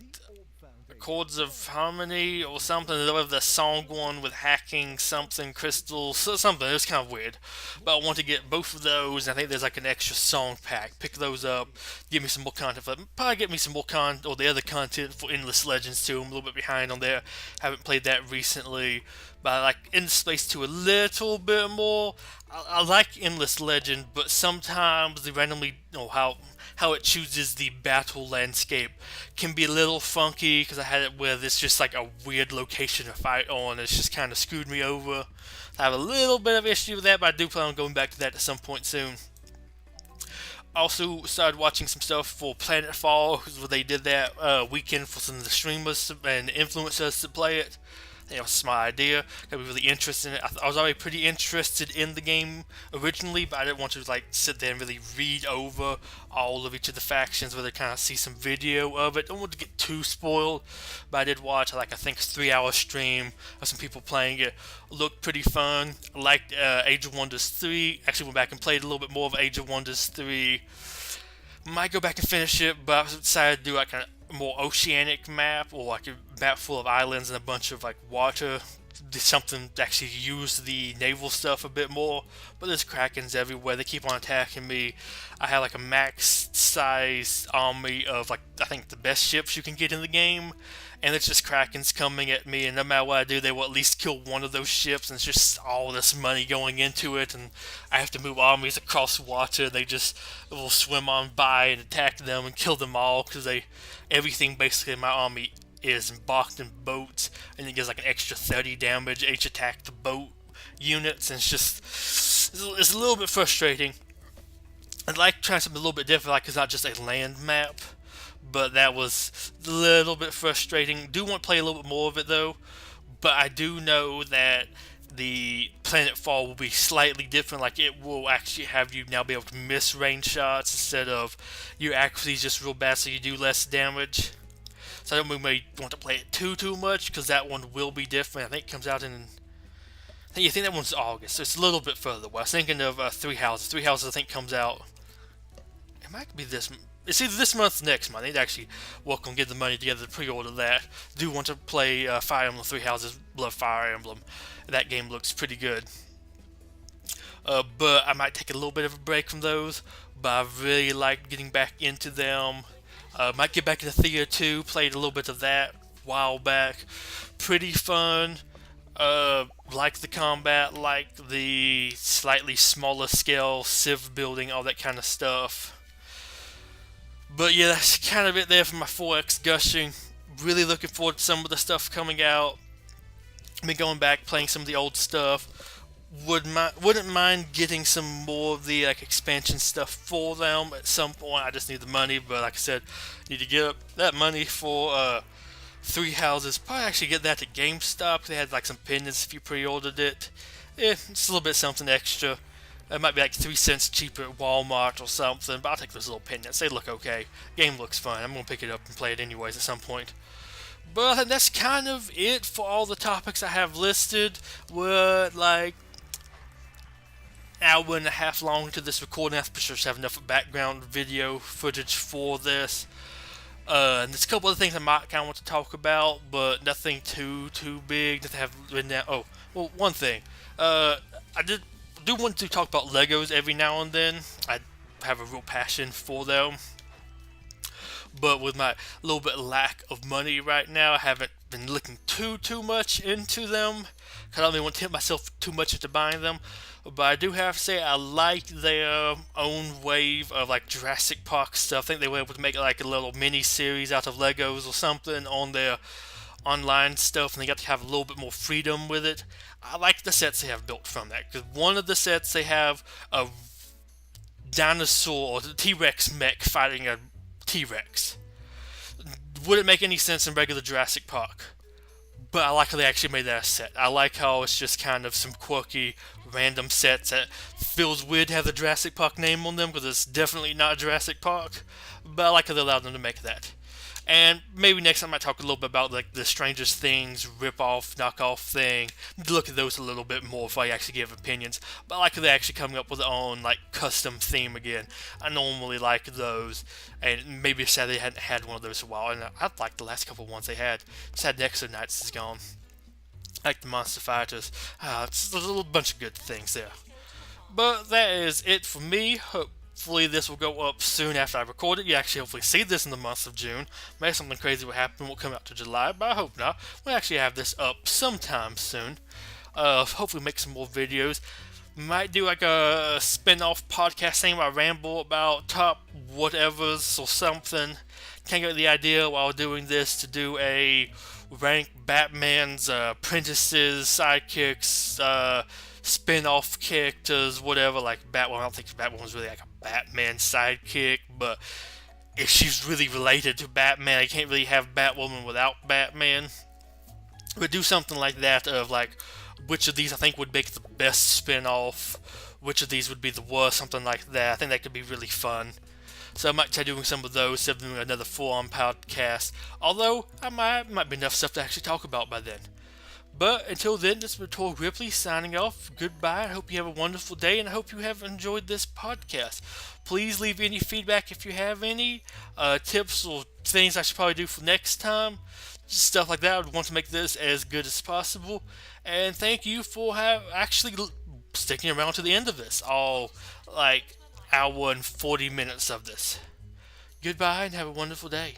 Chords of Harmony or something. The song one with hacking something, crystals, something. It was kind of weird. But I want to get both of those. And I think there's like an extra song pack. Pick those up. Give me some more content for them. Probably get me some more or the other content for Endless Legends too. I'm a little bit behind on there. Haven't played that recently. But I like Endless Space 2 a little bit more. I like Endless Legend, but sometimes they randomly how it chooses the battle landscape can be a little funky, because I had it where it's just like a weird location to fight on. It's just kind of screwed me over. I have a little bit of issue with that, but I do plan on going back to that at some point soon. Also started watching some stuff for Planetfall, where they did that weekend for some of the streamers and influencers to play it. It was a smart idea. Got me really interested in it. I was already pretty interested in the game originally, but I didn't want to like sit there and really read over all of each of the factions, where they kind of see some video of it. I don't want to get too spoiled, but I did watch like I think a 3-hour stream of some people playing it. Looked pretty fun. I liked Age of Wonders 3. Actually went back and played a little bit more of Age of Wonders 3. Might go back and finish it, but I decided to do like a more oceanic map, or like a map full of islands and a bunch of like water. Something to actually use the naval stuff a bit more. But there's krakens everywhere. They keep on attacking me. I have like a max size army of like I think the best ships you can get in the game, and it's just krakens coming at me, and no matter what I do, they will at least kill one of those ships, and it's just all this money going into it, and I have to move armies across water. They just will swim on by and attack them and kill them all, because everything basically in my army is embarked in boats, and it gives like an extra 30 damage each attack to boat units, and it's a little bit frustrating. I'd like to try something a little bit different, like it's not just a land map, but that was a little bit frustrating. Do want to play a little bit more of it though, but I do know that the Planetfall will be slightly different. Like it will actually have you now be able to miss range shots instead of your accuracy is just real bad, so you do less damage. So I don't really want to play it too much, because that one will be different. I think it comes out in. I think that one's August, so it's a little bit further away. I was thinking of Three Houses. Three Houses I think comes out. It might be this. It's either this month or next month. I need to actually work on getting the money together to pre-order that. Do want to play Fire Emblem Three Houses. Love Fire Emblem. That game looks pretty good. But I might take a little bit of a break from those. But I really like getting back into them. Might get back into Theater 2. Played a little bit of that a while back. Pretty fun. Like the combat, like the slightly smaller scale civ building, all that kind of stuff. But yeah, that's kind of it there for my 4X gushing. Really looking forward to some of the stuff coming out. Been going back, playing some of the old stuff. wouldn't mind getting some more of the like expansion stuff for them at some point. I just need the money, but like I said, need to get up that money for Three Houses. Probably actually get that at GameStop. They had like some pendants if you pre-ordered it. It's a little bit something extra. It might be like 3 cents cheaper at Walmart or something, but I'll take those little pendants. They look okay. Game looks fun. I'm gonna pick it up and play it anyways at some point. But I think that's kind of it for all the topics I have listed. We're like hour and a half long to this recording. I'm sure I have enough background video footage for this. And there's a couple other things I might kind of want to talk about, but nothing too big that I have written down. Oh, well, one thing. I do want to talk about Legos every now and then. I have a real passion for them. But with my little bit lack of money right now, I haven't been looking too much into them. Cause I don't really want to tempt myself too much into buying them. But I do have to say I like their own wave of like Jurassic Park stuff. I think they were able to make like a little mini series out of Legos or something on their online stuff, and they got to have a little bit more freedom with it. I like the sets they have built from that, because one of the sets they have a dinosaur or T-Rex mech fighting a T-Rex. Wouldn't make any sense in regular Jurassic Park, but I like how they actually made that a set. I like how it's just kind of some quirky, random sets that feels weird to have the Jurassic Park name on them, because it's definitely not Jurassic Park, but I like how they allowed them to make that. And maybe next time I might talk a little bit about like the Strangest Things rip-off, knockoff thing. Look at those a little bit more before I actually give opinions. But I like how they're actually coming up with their own like custom theme again. I normally like those, and maybe it's sad they hadn't had one of those for a while. And I like the last couple ones they had. Sad Nexo Knights is gone. I like the Monster Fighters. It's a little bunch of good things there. But that is it for me. Hopefully this will go up soon after I record it. You actually hopefully see this in the month of June. Maybe something crazy will happen. We'll come out to July, but I hope not. We'll actually have this up sometime soon. Hopefully make some more videos. Might do like a spin-off podcast thing where I ramble about top whatevers or something. Can't get the idea while doing this to do a rank Batman's apprentices, sidekicks, spin-off characters, whatever, like Batwoman. I don't think Batwoman's really like a Batman sidekick, but if she's really related to Batman, I can't really have Batwoman without Batman. But do something like that of like, which of these I think would make the best spin-off, which of these would be the worst, something like that. I think that could be really fun. So I might try doing some of those instead of doing another full-on podcast. Although, I might be enough stuff to actually talk about by then. But until then, this is Tor Ripley signing off. Goodbye. I hope you have a wonderful day, and I hope you have enjoyed this podcast. Please leave any feedback if you have any tips or things I should probably do for next time. Just stuff like that. I would want to make this as good as possible. And thank you for actually sticking around to the end of this. All like hour and 40 minutes of this. Goodbye and have a wonderful day.